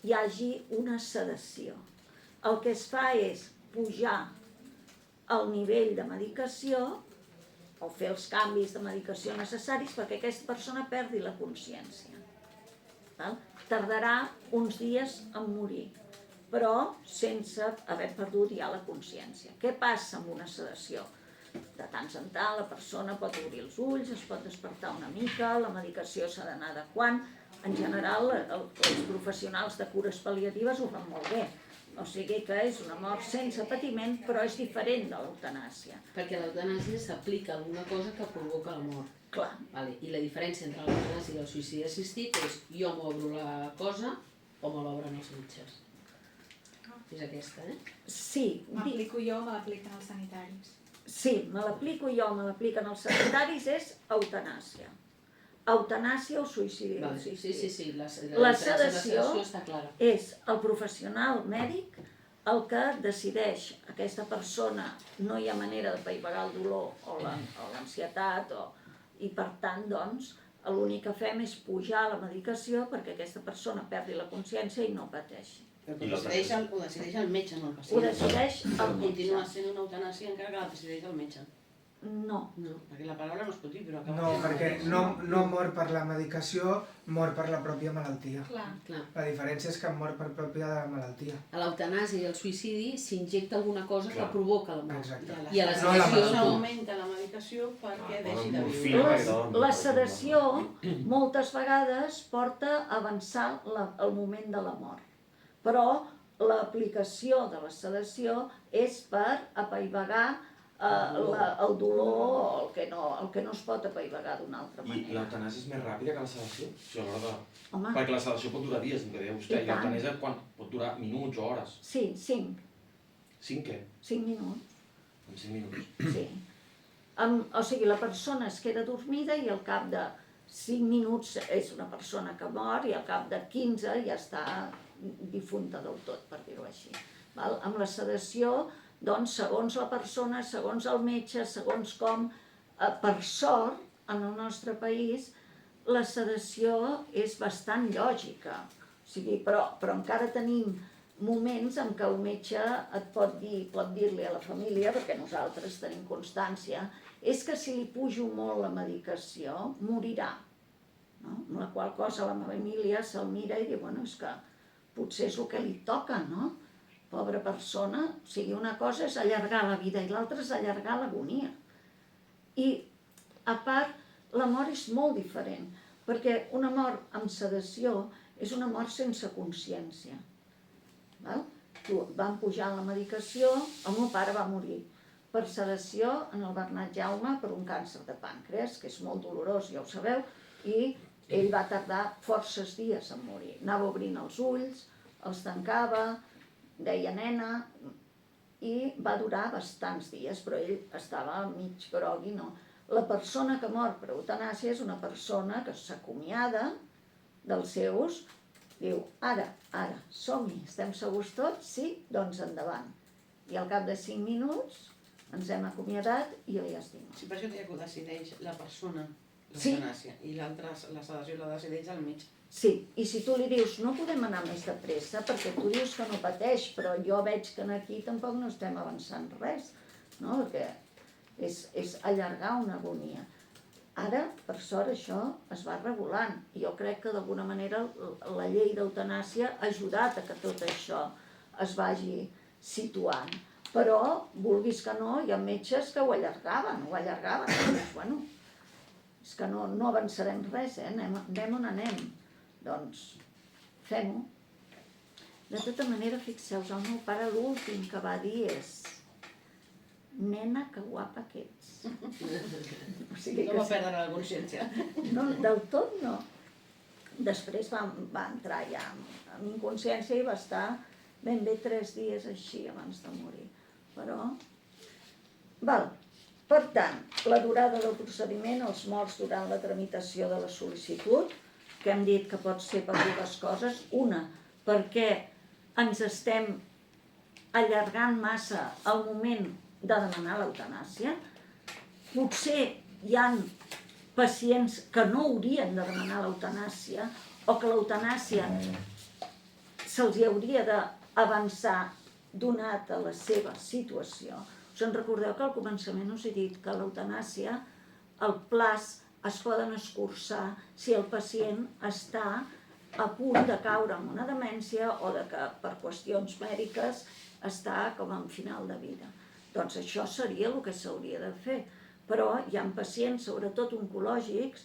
hi hagi una sedació. El que es fa és pujar el nivell de medicació o fer els canvis de medicació necessaris perquè aquesta persona perdi la consciència. Tardarà uns dies en morir, però sense haver perdut ja la consciència. Què passa amb una sedació? De tant en tant la persona pot obrir els ulls, es pot despertar una mica, la medicació s'ha d'anar adequant. En general, els professionals de cures pal·liatives ho fan molt bé. O sigui que és una mort sense patiment, però és diferent de l'eutanàsia. Perquè l'eutanàsia s'aplica a alguna cosa que provoca la mort. Clar. Vale. I la diferència entre l'eutanàsia i el suïcidi assistit és jo m'obro la cosa o me l'obren els metges. És aquesta, Sí. M'aplico jo o me l'apliquen els sanitaris? Sí, me l'aplico jo, me l'apliquen els sanitaris, és eutanàsia. Eutanàsia o suïcidi assistit. Sí. La sedació està clara. és el professional mèdic el que decideix aquesta persona, no hi ha manera d'apaivagar el dolor o l'ansietat, i per tant, doncs, l'únic que fem és pujar la medicació perquè aquesta persona perdi la consciència i no pateixi. Però ho decideix el metge, no el pacient. Ho decideix el metge. Continua sent una eutanàsia encara que la decideix el metge. No. Perquè la paraula no es pot dir, però acaba No, perquè no mor per la medicació, mor per la pròpia malaltia. Clar. La diferència és que mor per pròpia de la malaltia. A l'eutanàsia i al suïcidi s'injecta alguna cosa que provoca la mort. Exacte. I a la sedació s'augmenta la medicació perquè deixi de viure. La sedació moltes vegades porta a avançar el moment de la mort. Però l'aplicació de la sedació és per apaivagar el dolor, el que no es pot apaivagar d'una altra manera. I l'eutanàsia és més ràpida que la sedació? O sigui, a l'hora de... Home. Perquè la sedació pot durar dies, com deia vostè, i l'eutanàsia pot durar minuts o hores. Sí, 5. 5 què? 5 minuts. En 5 minuts. Sí. O sigui, la persona es queda dormida i al cap de 5 minuts és una persona que mor i al cap de 15 ja està difunta del tot, per dir-ho així. Amb la sedació, doncs, segons la persona, segons el metge, segons com, per sort, en el nostre país, la sedació és bastant lògica. O sigui, però encara tenim moments en què el metge et pot dir-li a la família, perquè nosaltres tenim constància, és que si li pujo molt la medicació, morirà. No? Amb la qual cosa la família se'l mira i diu, bueno, és que potser és el que li toca, no? Pobra persona, o sigui, una cosa és allargar la vida i l'altra és allargar l'agonia. I, a part, la mort és molt diferent, perquè una mort amb sedació és una mort sense consciència. Van pujant la medicació, el meu pare va morir per sedació en el Bernat Jaume per un càncer de pàncreas, que és molt dolorós, ja ho sabeu, i ell va tardar forces dies en morir. Anava obrint els ulls, els tancava, deia nena, i va durar bastants dies, però ell estava mig grogui, no? La persona que mor per eutanàsia és una persona que s'acomiada dels seus, diu, ara, som-hi, estem segurs tots? Sí? Doncs endavant. I al cap de 5 minuts ens hem acomiadat i jo ja estic mort. Sí, per això deia que ho decideix la persona, Sí. l'eutanàsia, i l'altra, la sedació la decideix el metge. Sí, i si tu li dius, no podem anar més de pressa, perquè tu dius que no pateix, però jo veig que aquí tampoc no estem avançant res, no? Perquè és allargar una agonia. Ara, per sort, això es va regulant. Jo crec que d'alguna manera la llei d'eutanàsia ha ajudat a que tot això es vagi situant. Però, vulguis que no, hi ha metges que ho allargaven. Dius, bueno, és que no avançarem res, anem on anem. Doncs, fem-ho. De tota manera, fixeu-vos, el meu pare l'últim que va dir és: nena, que guapa que ets. O sigui No va perdre la consciència. no, del tot no. Després va entrar ja amb inconsciència i va estar ben bé 3 dies així abans de morir. Però, per tant, la durada del procediment, els morts durant la tramitació de la sol·licitud, que hem dit que pot ser per 2 coses. Una, perquè ens estem allargant massa el moment de demanar l'eutanàsia. Potser hi ha pacients que no haurien de demanar l'eutanàsia o que l'eutanàsia se'ls hauria d'avançar donat a la seva situació. Us en recordeu que al començament us he dit que l'eutanàsia, el plaç es poden escurçar si el pacient està a punt de caure en una demència o de que per qüestions mèdiques està com en final de vida. Doncs això seria el que s'hauria de fer. Però hi ha pacients, sobretot oncològics,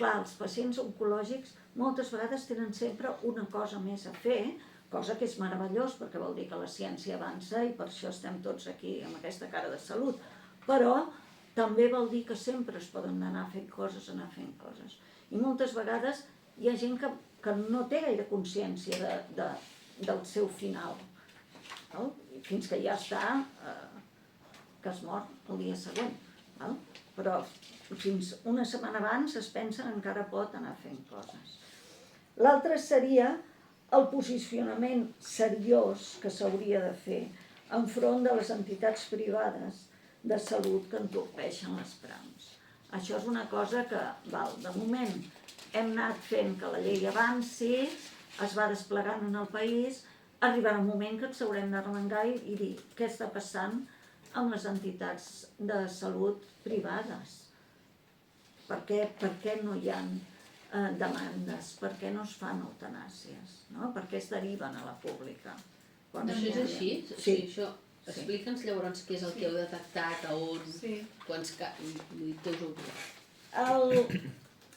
clar, els pacients oncològics moltes vegades tenen sempre una cosa més a fer, cosa que és meravellós perquè vol dir que la ciència avança i per això estem tots aquí amb aquesta cara de salut. Però també vol dir que sempre es poden anar fent coses. I moltes vegades hi ha gent que no té gaire consciència del seu final, fins que ja està, que es mor el dia següent. Però fins una setmana abans es pensa que encara pot anar fent coses. L'altre seria el posicionament seriós que s'hauria de fer enfront de les entitats privades de salut que entorpeixen les praus. Això és una cosa que, de moment, hem anat fent que la llei avanci, es va desplegant en el país, arribarà un moment que ens haurem d'arremangar i dir què està passant amb les entitats de salut privades. Per què no hi ha demandes? Per què no es fan eutanàsies? Per què es deriven a la pública? Això és així? Sí. Explica'ns llavors què és el que heu detectat, a on, quants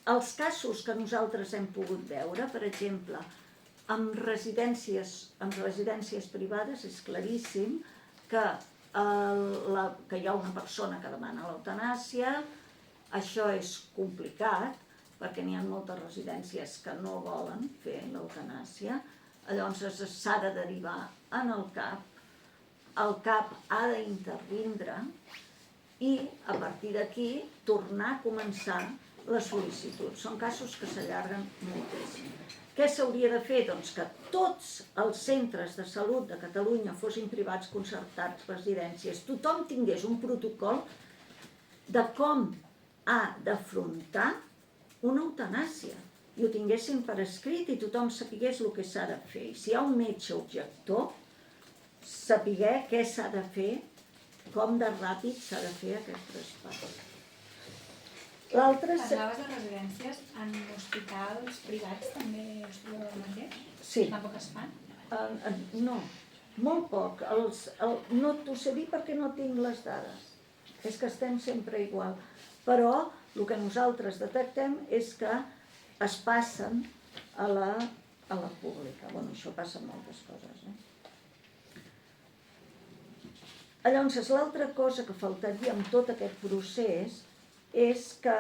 Els casos que nosaltres hem pogut veure, per exemple, amb residències privades, és claríssim que hi ha una persona que demana l'eutanàsia. Això és complicat, perquè n'hi ha moltes residències que no volen fer l'eutanàsia. Llavors s'ha de derivar en el CAP. El CAP ha d'intervindre i a partir d'aquí tornar a començar la sol·licitud. Són casos que s'allarguen moltíssim. Què s'hauria de fer? Doncs que tots els centres de salut de Catalunya fossin privats, concertats, residències, tothom tingués un protocol de com ha d'afrontar una eutanàsia i ho tinguessin per escrit i tothom sapigués el que s'ha de fer. I si hi ha un metge objector, saber què s'ha de fer, com de ràpid s'ha de fer aquest traspàs. Parlaves de residències, en hospitals privats també es trobeu el mateix? Sí. Tampoc es fan? No, molt poc. No t'ho sé dir perquè no tinc les dades. És que estem sempre igual. Però el que nosaltres detectem és que es passen a la pública. Bueno, això passa en moltes coses, Llavors, l'altra cosa que faltaria en tot aquest procés és que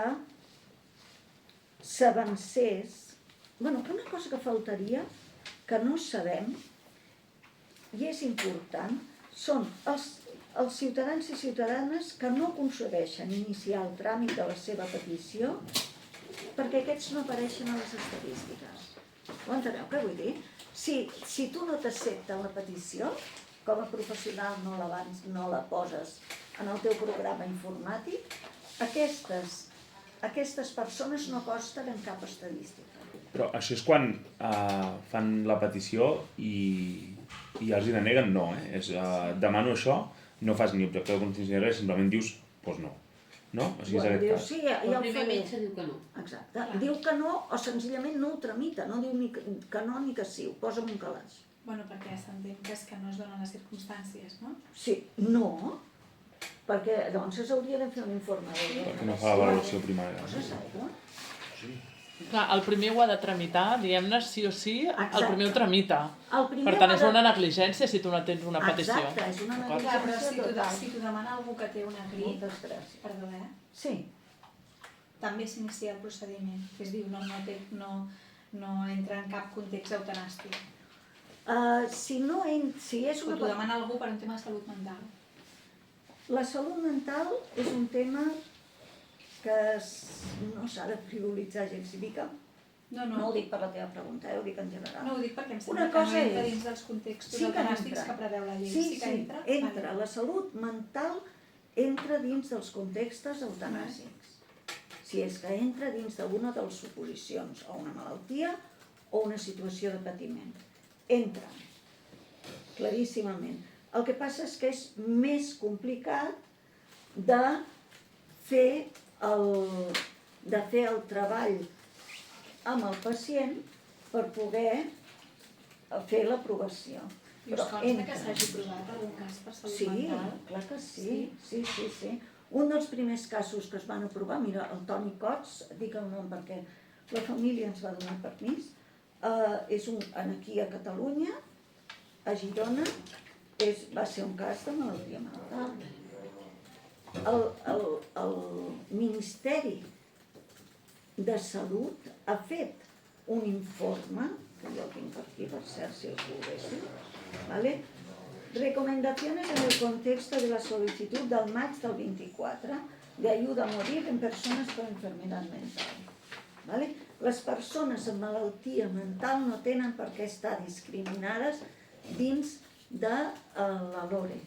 s'avancés... Una cosa que faltaria, que no sabem, i és important, són els ciutadans i ciutadanes que no aconsegueixen iniciar el tràmit de la seva petició perquè aquests no apareixen a les estadístiques. Ho enteneu què vull dir? Si tu no t'acceptes la petició, com a professional no la poses en el teu programa informàtic, aquestes persones no consten en cap estadística. Però això és quan fan la petició i els hi deneguen, no, és demano això, no fas ni objecte de consciència ni res, simplement dius, doncs no. No? O sigui, és aquest cas. Sí, ja El ho primer faré. metge diu que no. Exacte. Diu que no o senzillament no ho tramita, no diu ni que no ni que sí, ho posa en un calaix. Bueno, perquè s'entén que és que no es donen les circumstàncies, no? Sí, no, perquè llavors s'hauria de fer un informe de Perquè no fa la valoració primària. Poses aigua? Clar, el primer ho ha de tramitar, diguem-ne, sí o sí, Exacte. el primer ho tramita. El primer Per tant, ha és de- una negligència si tu no tens una petició. Exacte, és una Clar, però negligència total. si t'ho demana algú que té una grip, Moltes gràcies. perdó, Sí, també s'inicia el procediment. Es diu, no entra en cap context eutanàstic. si és O una... t'ho demana algú per un tema de salut mental. La salut mental és un tema que no s'ha de frivolitzar gens ni mica. No ho dic per la teva pregunta, ho dic en general. No ho dic perquè em Una sembla que no cosa entra és- dins dels contextos Sí que eutanàstics entra. que preveu la llei. Sí, que entra? entra. Vale. La salut mental entra dins dels contextos eutanàsics. Si és que entra dins d'una de les suposicions, o una malaltia o una situació de patiment. Entra, claríssimament. El que passa és que és més complicat de fer el treball amb el pacient per poder fer l'aprovació. I us consta que s'hagi provat algun cas per salut Sí, mental? clar que sí. Sí. Un dels primers casos que es van aprovar, mira, el Toni Cots, dic el nom perquè la família ens va donar permís, és aquí a Catalunya, a Girona, va ser un cas de malaltia mental. El Ministeri de Salut ha fet un informe, que jo tinc per aquí, per cert, si els volguéssiu, ¿vale? Recomendaciones en el contexto de la solicitud del maig del 24 de ayuda a morir en persones con enfermedad mental. ¿Vale? Les persones amb malaltia mental no tenen per què estar discriminades dins de la LORE.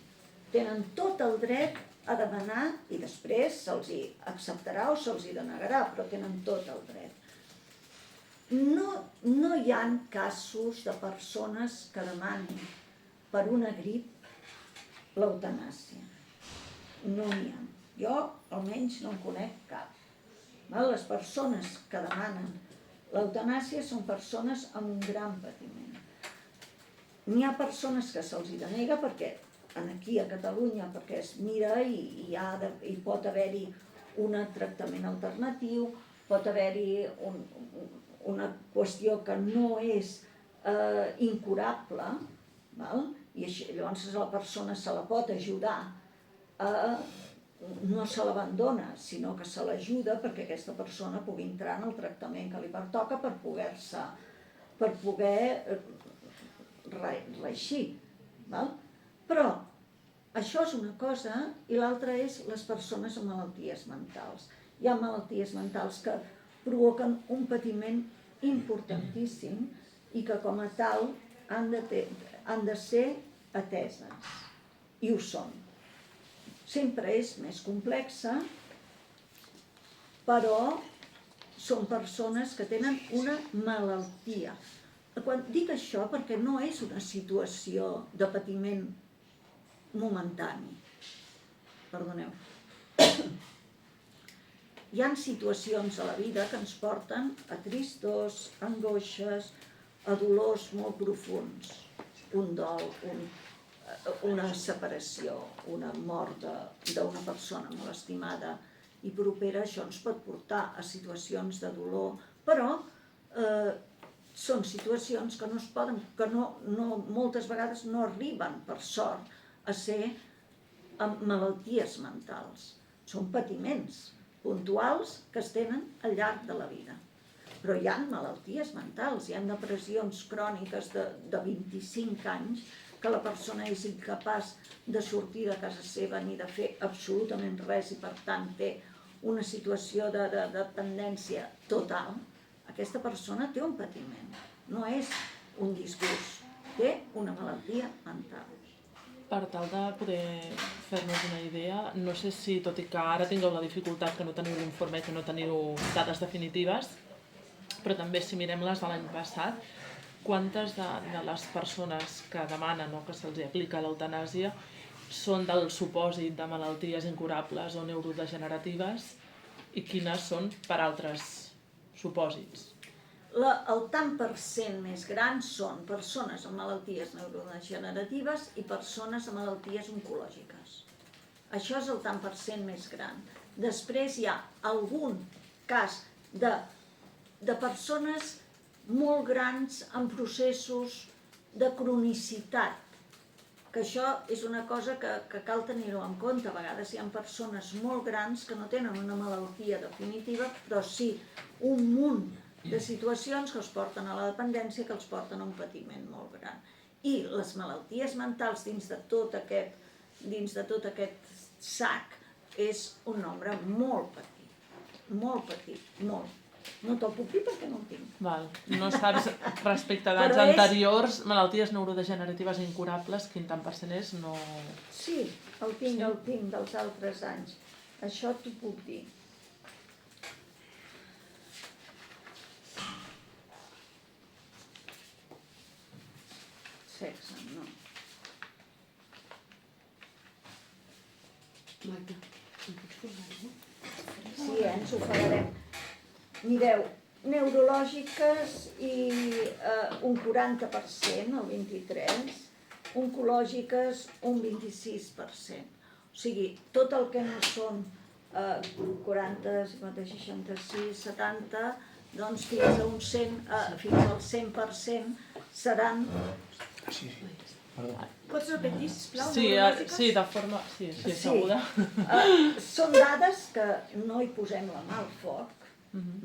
Tenen tot el dret a demanar i després se'ls acceptarà o se'ls denegarà, però tenen tot el dret. No hi ha casos de persones que demanin per una grip l'eutanàsia. No n'hi ha. Jo almenys no en conec cap. Les persones que demanen l'eutanàsia són persones amb un gran patiment. N'hi ha persones que se'ls denega perquè aquí a Catalunya perquè es mira i pot haver-hi un tractament alternatiu, pot haver-hi una qüestió que no és incurable, i llavors a la persona se la pot ajudar, no se l'abandona, sinó que se l'ajuda perquè aquesta persona pugui entrar en el tractament que li pertoca per poder reeixir. Però això és una cosa i l'altra és les persones amb malalties mentals. Hi ha malalties mentals que provoquen un patiment importantíssim i que com a tal han de ser ateses. I ho són. Sempre és més complexa, però són persones que tenen una malaltia. Quan dic això perquè no és una situació de patiment momentani. Perdoneu. Hi ha situacions a la vida que ens porten a tristors, angoixes, a dolors molt profuns. Un dol, una separació, una mort d'una persona molt estimada i propera, això ens pot portar a situacions de dolor, però són situacions que no es poden, que moltes vegades no arriben, per sort, a ser malalties mentals. Són patiments puntuals que es tenen al llarg de la vida. Però hi ha malalties mentals, hi ha depressions cròniques de 25 anys que la persona és incapaç de sortir de casa seva ni de fer absolutament res i per tant té una situació de dependència total, aquesta persona té un patiment, no és un disgust, té una malaltia mental. Per tal de poder fer-nos una idea, no sé si, tot i que ara tingueu la dificultat que no teniu l'informe i que no teniu dades definitives, però també si mirem les de l'any passat, quantes de les persones que demanen o que se'ls aplica l'eutanàsia són del supòsit de malalties incurables o neurodegeneratives i quines són per altres supòsits? El tant per cent més gran són persones amb malalties neurodegeneratives i persones amb malalties oncològiques. Això és el tant per cent més gran. Després hi ha algun cas de persones molt grans en processos de cronicitat, que això és una cosa que cal tenir-ho en compte. A vegades hi ha persones molt grans que no tenen una malaltia definitiva, però sí un munt de situacions que els porten a la dependència, que els porten a un patiment molt gran. I les malalties mentals dins de tot aquest sac és un nombre molt petit, molt. No te'l puc dir perquè no el tinc. Val. No saps, respecte d'anys anteriors, malalties neurodegeneratives incurables, quin tant per cent és? No... Sí, el tinc dels altres anys. Això t'ho puc dir. Sexe, no. Magda, em pots posar, no? Sí, ens ho farem. Mireu, neurològiques i un 40%, el 23%, oncològiques un 26%. O sigui, tot el que no són 40, 50, 66, 70, doncs fins al 100% seran... Pots repetir, sisplau? Sí, de forma... Sí, asseguda. Són dades que no hi posem la mà al foc,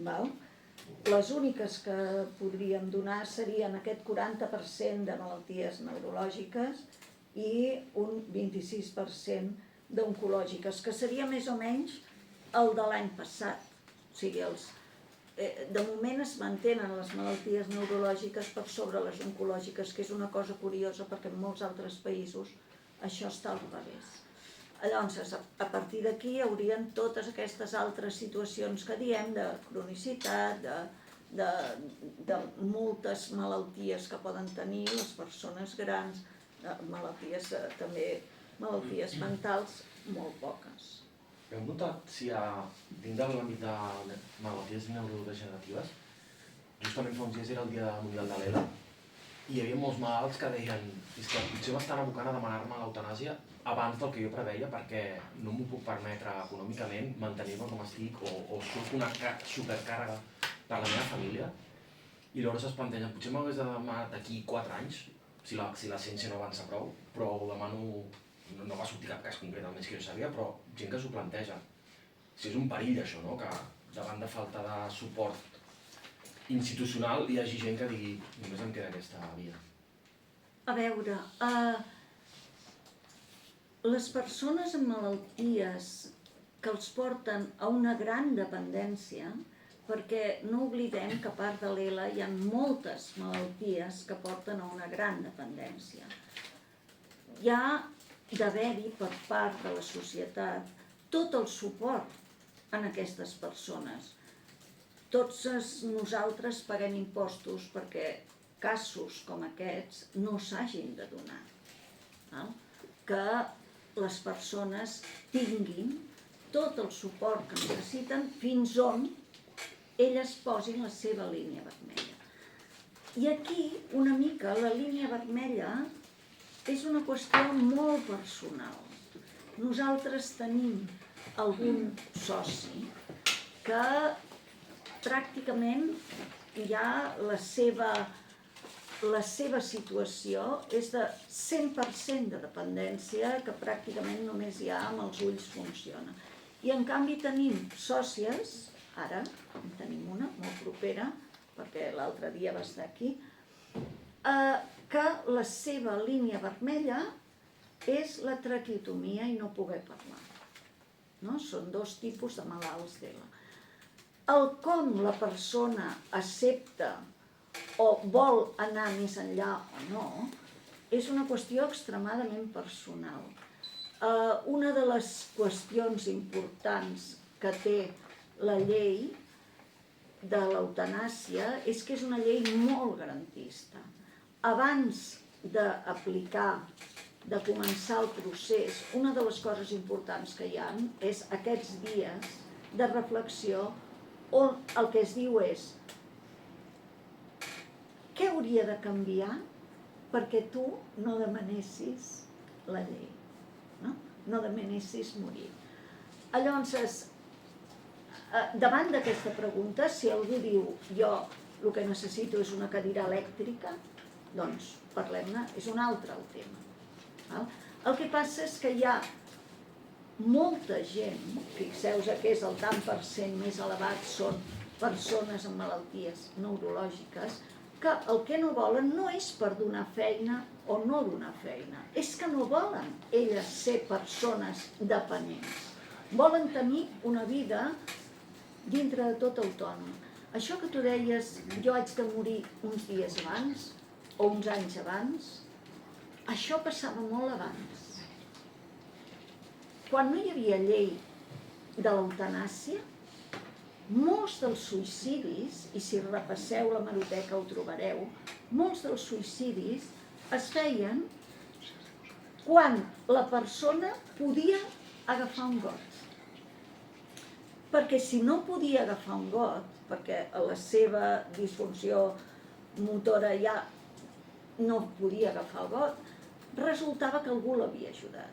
val? Les úniques que podríem donar serien aquest 40% de malalties neurològiques i un 26% d'oncològiques, que seria més o menys el de l'any passat. O sigui, de moment es mantenen les malalties neurològiques per sobre les oncològiques, que és una cosa curiosa perquè en molts altres països això està al revés. Llavors, a partir d'aquí hi haurien totes aquestes altres situacions que diem de cronicitat, de moltes malalties que poden tenir les persones grans, també malalties mentals, molt poques. Heu notat si dins de l'àmbit de malalties neurodegeneratives, justament fa uns dies era el Dia Mundial de l'ELA, i hi havia molts malalts que deien és que potser m'estan abocant a demanar-me l'eutanàsia abans del que jo preveia perquè no m'ho puc permetre econòmicament mantenir-me com estic o surt una supercàrrega per la meva família i llavors es plantegen, potser m'hagués de demanar d'aquí 4 anys si la ciència no avança prou, però ho demano, no va sortir cap cas concret almenys que jo sabia, però gent que s'ho planteja. Si és un perill això, no? Que davant de falta de suport institucional hi hagi gent que digui només em queda aquesta via. A veure, les persones amb malalties que els porten a una gran dependència, perquè no oblidem que a part de l'ELA hi ha moltes malalties que porten a una gran dependència. Hi ha d'haver-hi per part de la societat tot el suport en aquestes persones. Tots nosaltres paguem impostos perquè casos com aquests no s'hagin de donar. Que les persones tinguin tot el suport que necessiten fins on elles posin la seva línia vermella. I aquí, una mica, la línia vermella és una qüestió molt personal. Nosaltres tenim algun soci que pràcticament ja la seva situació és de 100% de dependència, que pràcticament només ja amb els ulls funciona. I en canvi tenim sòcies, ara en tenim una molt propera, perquè l'altre dia va estar aquí, que la seva línia vermella és la traqueotomia i no poder parlar. No? Són dos tipus de malalts d'ELA. El com la persona accepta o vol anar més enllà o no és una qüestió extremadament personal. Una de les qüestions importants que té la llei de l'eutanàsia és que és una llei molt garantista. Abans d'aplicar, de començar el procés, una de les coses importants que hi ha és aquests dies de reflexió on el que es diu és què hauria de canviar perquè tu no demanessis la llei, no demanessis morir. Llavors, davant d'aquesta pregunta, si algú diu jo el que necessito és una cadira elèctrica, doncs parlem-ne, és un altre el tema. El que passa és que hi ha molta gent, fixeu-vos que és el tant per cent més elevat, són persones amb malalties neurològiques, que el que no volen no és per donar feina o no donar feina, és que no volen elles ser persones dependents. Volen tenir una vida dintre de tot autònom. Això que tu deies, jo haig de morir uns dies abans o uns anys abans, això passava molt abans. Quan no hi havia llei de l'eutanàsia, molts dels suïcidis, i si repasseu l'hemeroteca ho trobareu, molts dels suïcidis es feien quan la persona podia agafar un got. Perquè si no podia agafar un got, perquè la seva disfunció motora ja no podia agafar el got, resultava que algú l'havia ajudat.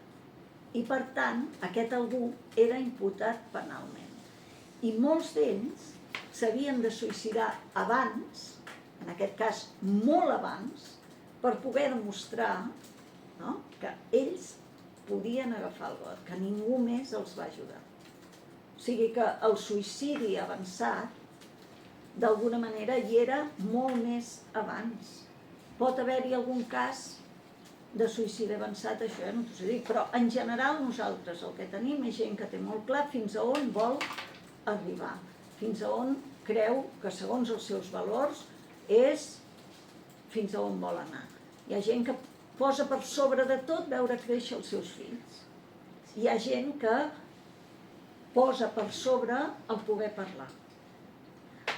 I per tant, aquest algú era imputat penalment. I molts d'ells s'havien de suïcidar abans, en aquest cas molt abans, per poder demostrar que ells podien agafar el got, que ningú més els va ajudar. O sigui que el suïcidi avançat, d'alguna manera, hi era molt més abans. Pot haver-hi algun cas de suïcidi avançat, això no t'ho sé dir, però en general nosaltres el que tenim és gent que té molt clar fins a on vol arribar, fins a on creu que segons els seus valors és fins a on vol anar. Hi ha gent que posa per sobre de tot veure créixer els seus fills. Hi ha gent que posa per sobre el poder parlar.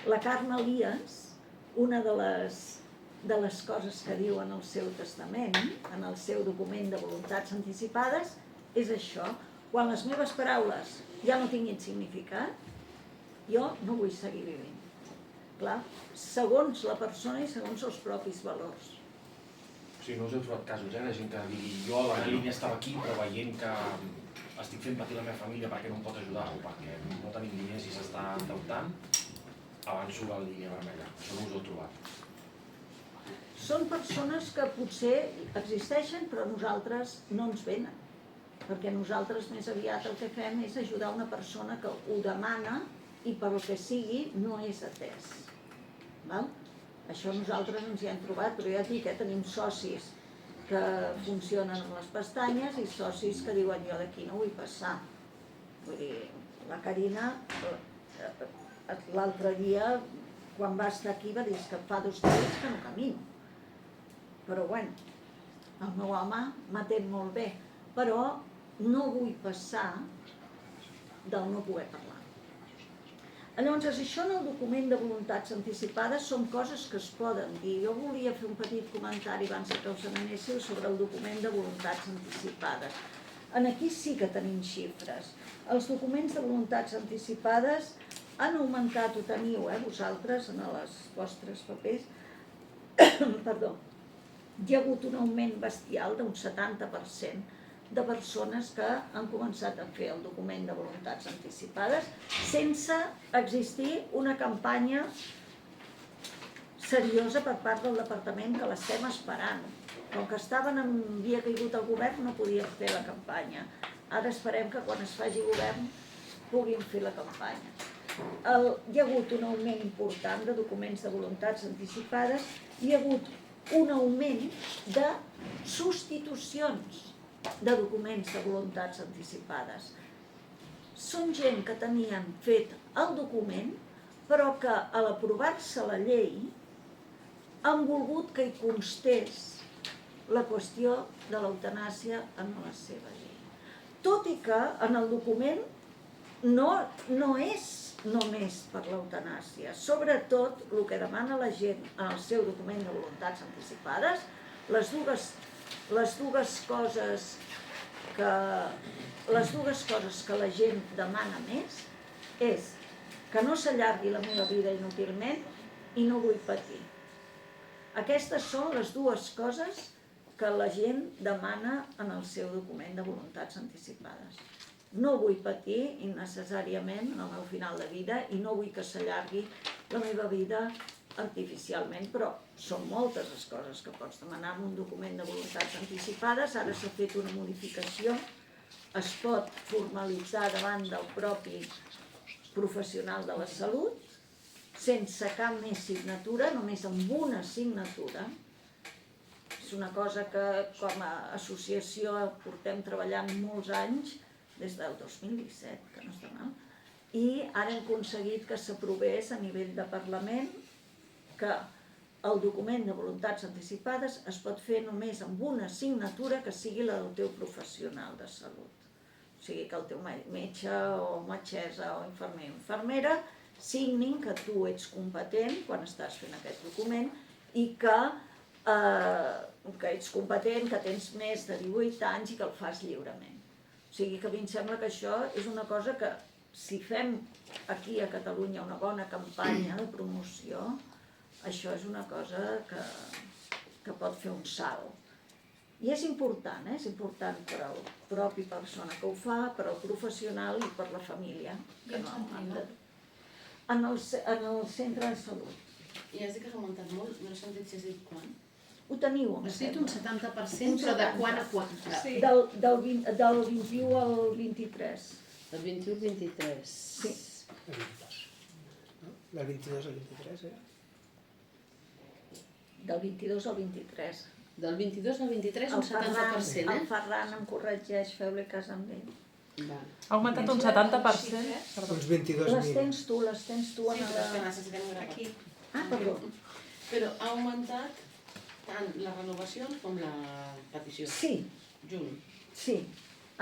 La Carme Elias, una de les coses que diu en el seu testament, en el seu document de voluntats anticipades, és això. Quan les meves paraules ja no tinguin significat, jo no vull seguir vivint. Clar, segons la persona i segons els propis valors. O sigui, no us heu trobat casos, de gent que digui jo la meva línia estava aquí, però veient que estic fent patir la meva família perquè no em pot ajudar o perquè no tenim diners i s'està endeutant, avanço la línia vermella. Això no us heu trobat. Són persones que potser existeixen però nosaltres no ens venen, perquè nosaltres més aviat el que fem és ajudar una persona que ho demana i pel que sigui no és atès. Això nosaltres ens hi hem trobat, però ja et dic, tenim socis que funcionen amb les pestanyes i socis que diuen jo d'aquí no vull passar. Vull dir, la Carina l'altre dia quan va estar aquí va dir que fa 2 dies que no camino. Però bueno, el meu home m'atén molt bé, però no vull passar del no poder parlar. Llavors, això en el document de voluntats anticipades són coses que es poden dir. Jo volia fer un petit comentari abans que us n'anéssiu sobre el document de voluntats anticipades. Aquí sí que tenim xifres. Els documents de voluntats anticipades han augmentat, ho teniu vosaltres en els vostres papers, perdó, hi ha hagut un augment bestial d'un 70% de persones que han començat a fer el document de voluntats anticipades sense existir una campanya seriosa per part del departament que l'estem esperant. Com que havia caigut el govern no podíem fer la campanya. Ara esperem que quan es faci govern puguin fer la campanya. Hi ha hagut un augment important de documents de voluntats anticipades, hi ha hagut un augment de substitucions de documents de voluntats anticipades. Són gent que tenien fet el document, però que a l'aprovar-se la llei han volgut que hi constés la qüestió de l'eutanàsia en la seva llei. Tot i que en el document no és només per l'eutanàsia. Sobretot, el que demana la gent en el seu document de voluntats anticipades, les dues coses que la gent demana més és que no s'allargui la meva vida inútilment i no vull patir. Aquestes són les dues coses que la gent demana en el seu document de voluntats anticipades. No vull patir innecessàriament en el meu final de vida i no vull que s'allargui la meva vida artificialment, però són moltes les coses que pots demanar en un document de voluntats anticipades. Ara s'ha fet una modificació, es pot formalitzar davant del propi professional de la salut, sense cap més signatura, només amb una signatura. És una cosa que com a associació portem treballant molts anys, des del 2017, que no està mal, i ara hem aconseguit que s'aprovés a nivell de Parlament que el document de voluntats anticipades es pot fer només amb una signatura que sigui la del teu professional de salut. O sigui, que el teu metge o metgessa o infermer o infermera signin que tu ets competent quan estàs fent aquest document i que ets competent, que tens més de 18 anys i que el fas lliurement. O sigui que a mi em sembla que això és una cosa que si fem aquí a Catalunya una bona campanya de promoció, això és una cosa que pot fer un salt. I és important per al propi persona que ho fa, per al professional i per la família. I en sentit? En el centre de salut. I has dit que has augmentat molt, no he sentit si has dit quan? Ho teniu, em Has dit sembla. un 70%, però de quan a quan? Sí. Del 21 al 23. Del 21 al 23. Sí. El 22. No? Del 22 al 23, Del 22 al 23. Del 22 al 23, un 70%, El Ferran em corregeix, feu-li cas amb ell. Vale. Ha augmentat un 70%. Perdó. Uns 22.000. Les tens tu Sí, en però és que la... necessitem gravar. Aquí. Ah, perdó. Però ha augmentat tant les renovacions com la petició. Sí, Junt. sí.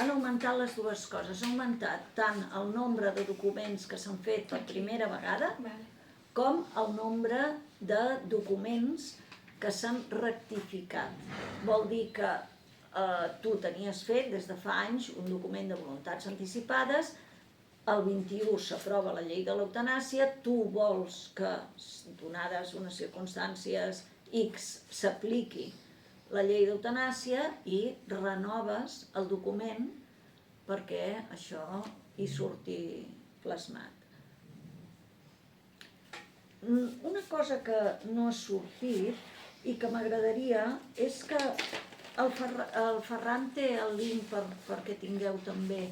Han augmentat les dues coses. Ha augmentat tant el nombre de documents que s'han fet per primera vegada Vale. com el nombre de documents que s'han rectificat. Vol dir que tu tenies fet des de fa anys un document de voluntats anticipades, el 21 s'aprova la llei de l'eutanàsia, tu vols que, donades unes circumstàncies X, s'apliqui la llei d'eutanàsia i renoves el document perquè això hi surti plasmat. Una cosa que no ha sortit i que m'agradaria és que el Ferran té el link perquè tingueu també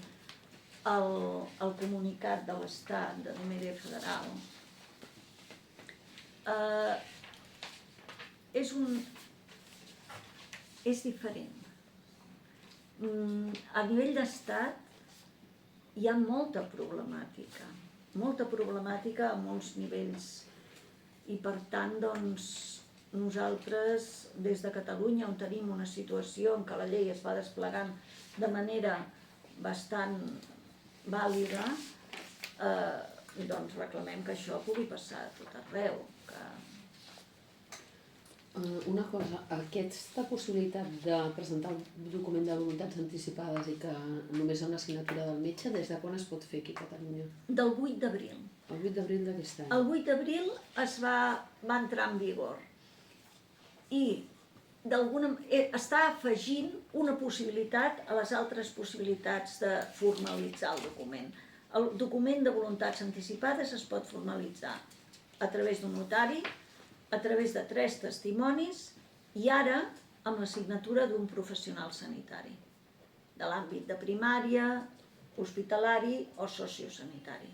el comunicat de l'Estat, de l'MD federal. És diferent. A nivell d'estat hi ha molta problemàtica a molts nivells i per tant doncs nosaltres des de Catalunya on tenim una situació en què la llei es va desplegant de manera bastant vàlida, doncs reclamem que això pugui passar a tot arreu. Una cosa, aquesta possibilitat de presentar un document de voluntats anticipades i que només hi ha una signatura del metge, des de quan es pot fer aquí a Catalunya? Del 8 d'abril. El 8 d'abril d'aquest any. El 8 d'abril va entrar en vigor i està afegint una possibilitat a les altres possibilitats de formalitzar el document. El document de voluntats anticipades es pot formalitzar a través d'un notari, a través de 3 testimonis i ara amb la signatura d'un professional sanitari de l'àmbit de primària, hospitalari o sociosanitari.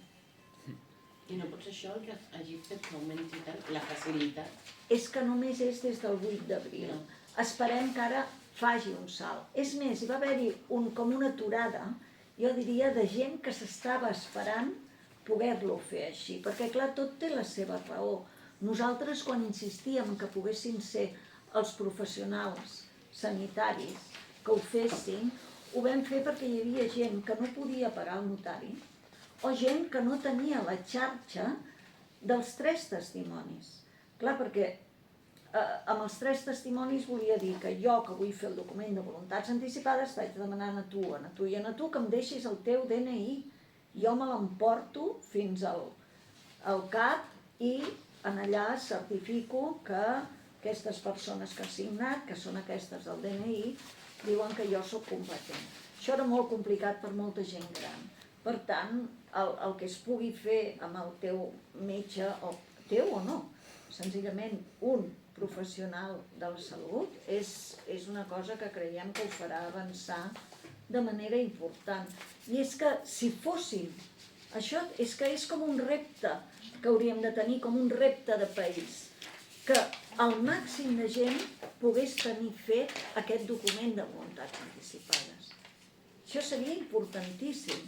I no pot ser això el que hagi fet que augmenti tant la facilitat? És que només és des del 8 d'abril. No. Esperem que ara faci un salt. És més, hi va haver-hi com una aturada, jo diria, de gent que s'estava esperant poder-lo fer així, perquè clar, tot té la seva raó. Nosaltres, quan insistíem que poguessin ser els professionals sanitaris que ho fessin, ho vam fer perquè hi havia gent que no podia pagar el notari o gent que no tenia la xarxa dels 3 testimonis. Clar, perquè amb els 3 testimonis volia dir que jo, que vull fer el document de voluntats anticipades, t'haig de demanar a tu i a tu que em deixis el teu DNI. Jo me l'emporto fins al CAP i en allà certifico que aquestes persones que han signat, que són aquestes del DNI, diuen que jo sóc competent. Això era molt complicat per molta gent gran. Per tant, el que es pugui fer amb el teu metge, o teu o no, senzillament un professional de la salut, és una cosa que creiem que ho farà avançar de manera important. I és que si fossin, això és que és com un repte que hauríem de tenir, com un repte de país, que el màxim de gent pogués tenir fet aquest document de voluntats anticipades. Això seria importantíssim,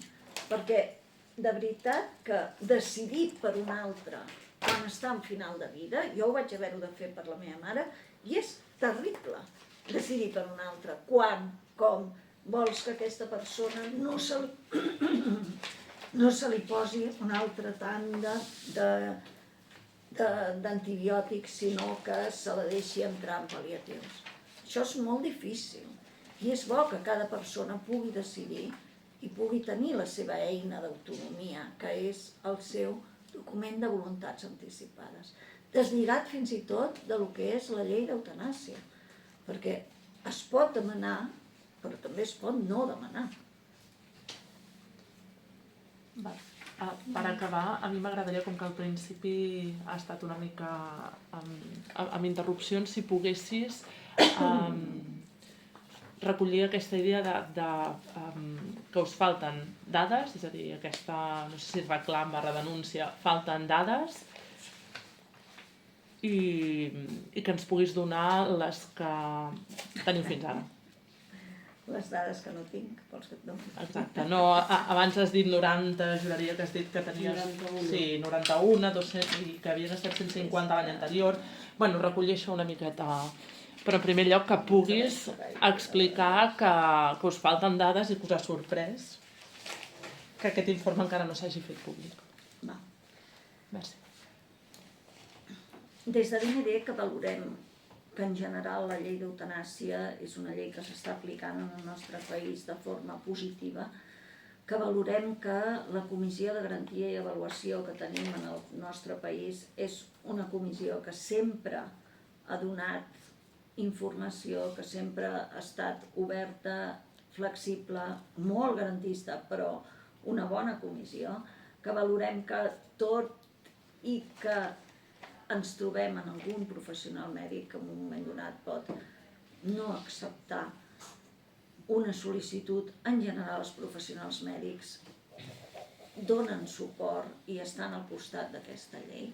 perquè de veritat que decidir per un altre quan està en final de vida, jo ho vaig haver-ho de fer per la meva mare, i és terrible decidir per un altre. Quan, com, vols que aquesta persona no se li posi un altre tant d'antibiòtics, sinó que se la deixi entrar en pal·liatius. Això és molt difícil i és bo que cada persona pugui decidir i pugui tenir la seva eina d'autonomia, que és el seu document de voluntats anticipades, deslligat fins i tot de lo que és la llei d'eutanàsia, perquè es pot demanar, però també es pot no demanar. Per acabar, a mi m'agradaria, com que al principi ha estat una mica amb interrupcions, si poguessis recollir aquesta idea que us falten dades, és a dir, aquesta, no sé si reclam / denúncia, falten dades, i que ens puguis donar les que teniu fins ara. Les dades que no tinc, vols que et doni? Exacte, no, abans has dit 90, juraria que has dit que tenies 91, 200, i que havien estat 150 l'any anterior. Bueno, recollir això una miqueta, però en primer lloc que puguis explicar que us falten dades i que us ha sorprès que aquest informe encara no s'hagi fet públic. Va. Merci. Des de DND que valorem que en general la llei d'eutanàsia és una llei que s'està aplicant en el nostre país de forma positiva, que valorem que la Comissió de Garantia i Avaluació que tenim en el nostre país és una comissió que sempre ha donat informació, que sempre ha estat oberta, flexible, molt garantista, però una bona comissió, que valorem que tot i que ens trobem en algun professional mèdic que en un moment donat pot no acceptar una sol·licitud, en general els professionals mèdics donen suport i estan al costat d'aquesta llei.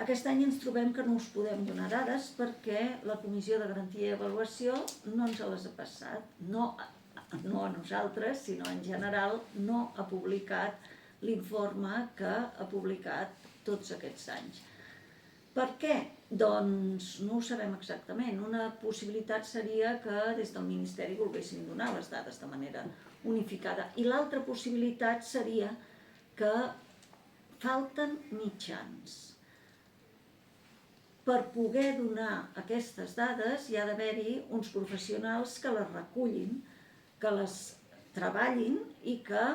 Aquest any ens trobem que no us podem donar dades perquè la Comissió de Garantia i Avaluació no ens les ha passat, no a nosaltres, sinó en general no ha publicat l'informe que ha publicat tots aquests anys. Per què? Doncs no ho sabem exactament. Una possibilitat seria que des del Ministeri volguessin donar les dades de manera unificada. I l'altra possibilitat seria que falten mitjans. Per poder donar aquestes dades hi ha d'haver-hi uns professionals que les recullin, que les treballin i que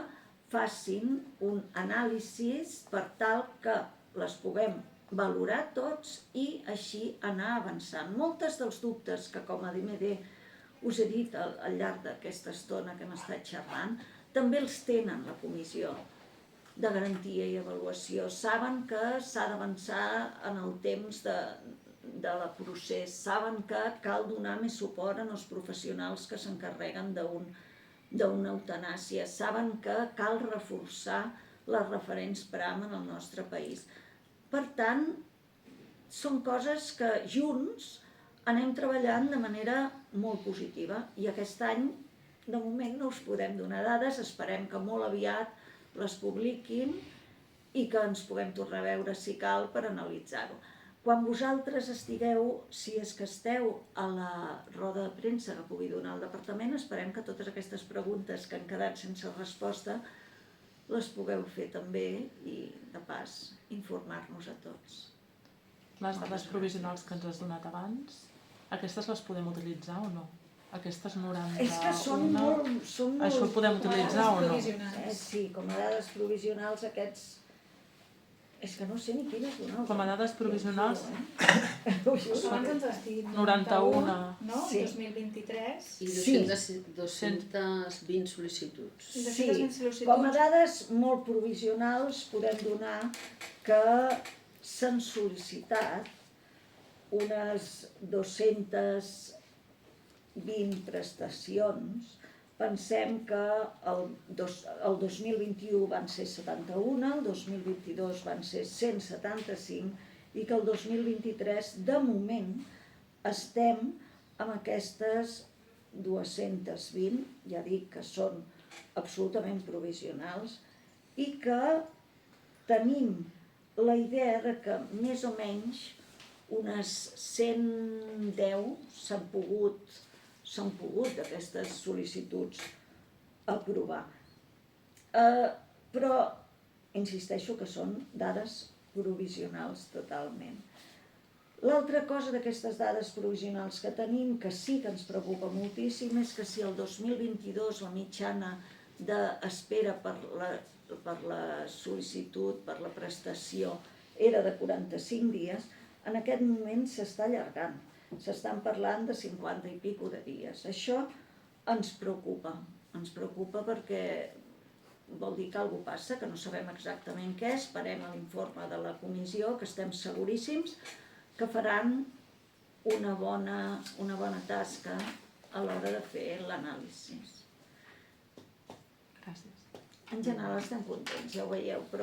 facin un anàlisi per tal que les puguem valorar tots i així anar avançant. Moltes dels dubtes que com a DMD us he dit al llarg d'aquesta estona que hem estat xerrant, també els tenen la Comissió de Garantia i Avaluació. Saben que s'ha d'avançar en el temps del procés, saben que cal donar més suport als professionals que s'encarreguen d'una eutanàsia, saben que cal reforçar les referents PRAM en el nostre país. Per tant, són coses que junts anem treballant de manera molt positiva i aquest any, de moment, no us podem donar dades, esperem que molt aviat les publiquin i que ens puguem tornar a veure si cal per analitzar-ho. Quan vosaltres estigueu, si és que esteu a la roda de premsa que pugui donar el departament, esperem que totes aquestes preguntes que han quedat sense resposta les pugueu fer també i, de pas, informar-nos a tots. Les dades provisionals que ens has donat abans, aquestes les podem utilitzar o no? Aquestes 91... És que són molt... Això ho podem utilitzar o no? Sí, com a dades provisionals aquests... És que no sé ni quines donar. Com a dades provisionals... Abans ens has dit 91, no? Sí. 2023. I Sí. 220 sol·licituds. Sí, com a dades molt provisionals podem donar que s'han sol·licitat unes 220 prestacions. Pensem que el 2021 van ser 71, el 2022 van ser 175 i que el 2023, de moment, estem amb aquestes 220, ja dic que són absolutament provisionals, i que tenim la idea de que més o menys unes 110 s'han pogut d'aquestes sol·licituds aprovar. Però insisteixo que són dades provisionals totalment. L'altra cosa d'aquestes dades provisionals que tenim, que sí que ens preocupa moltíssim, és que si el 2022 la mitjana d'espera per la sol·licitud, per la prestació, era de 45 dies, en aquest moment s'està allargant. S'estan parlant de 50 i pico de dies. Això ens preocupa perquè vol dir que alguna cosa passa, que no sabem exactament què, esperem l'informe de la comissió, que estem seguríssims que faran una bona tasca a l'hora de fer l'anàlisi. Gràcies. En general estem contents, ja ho veieu, però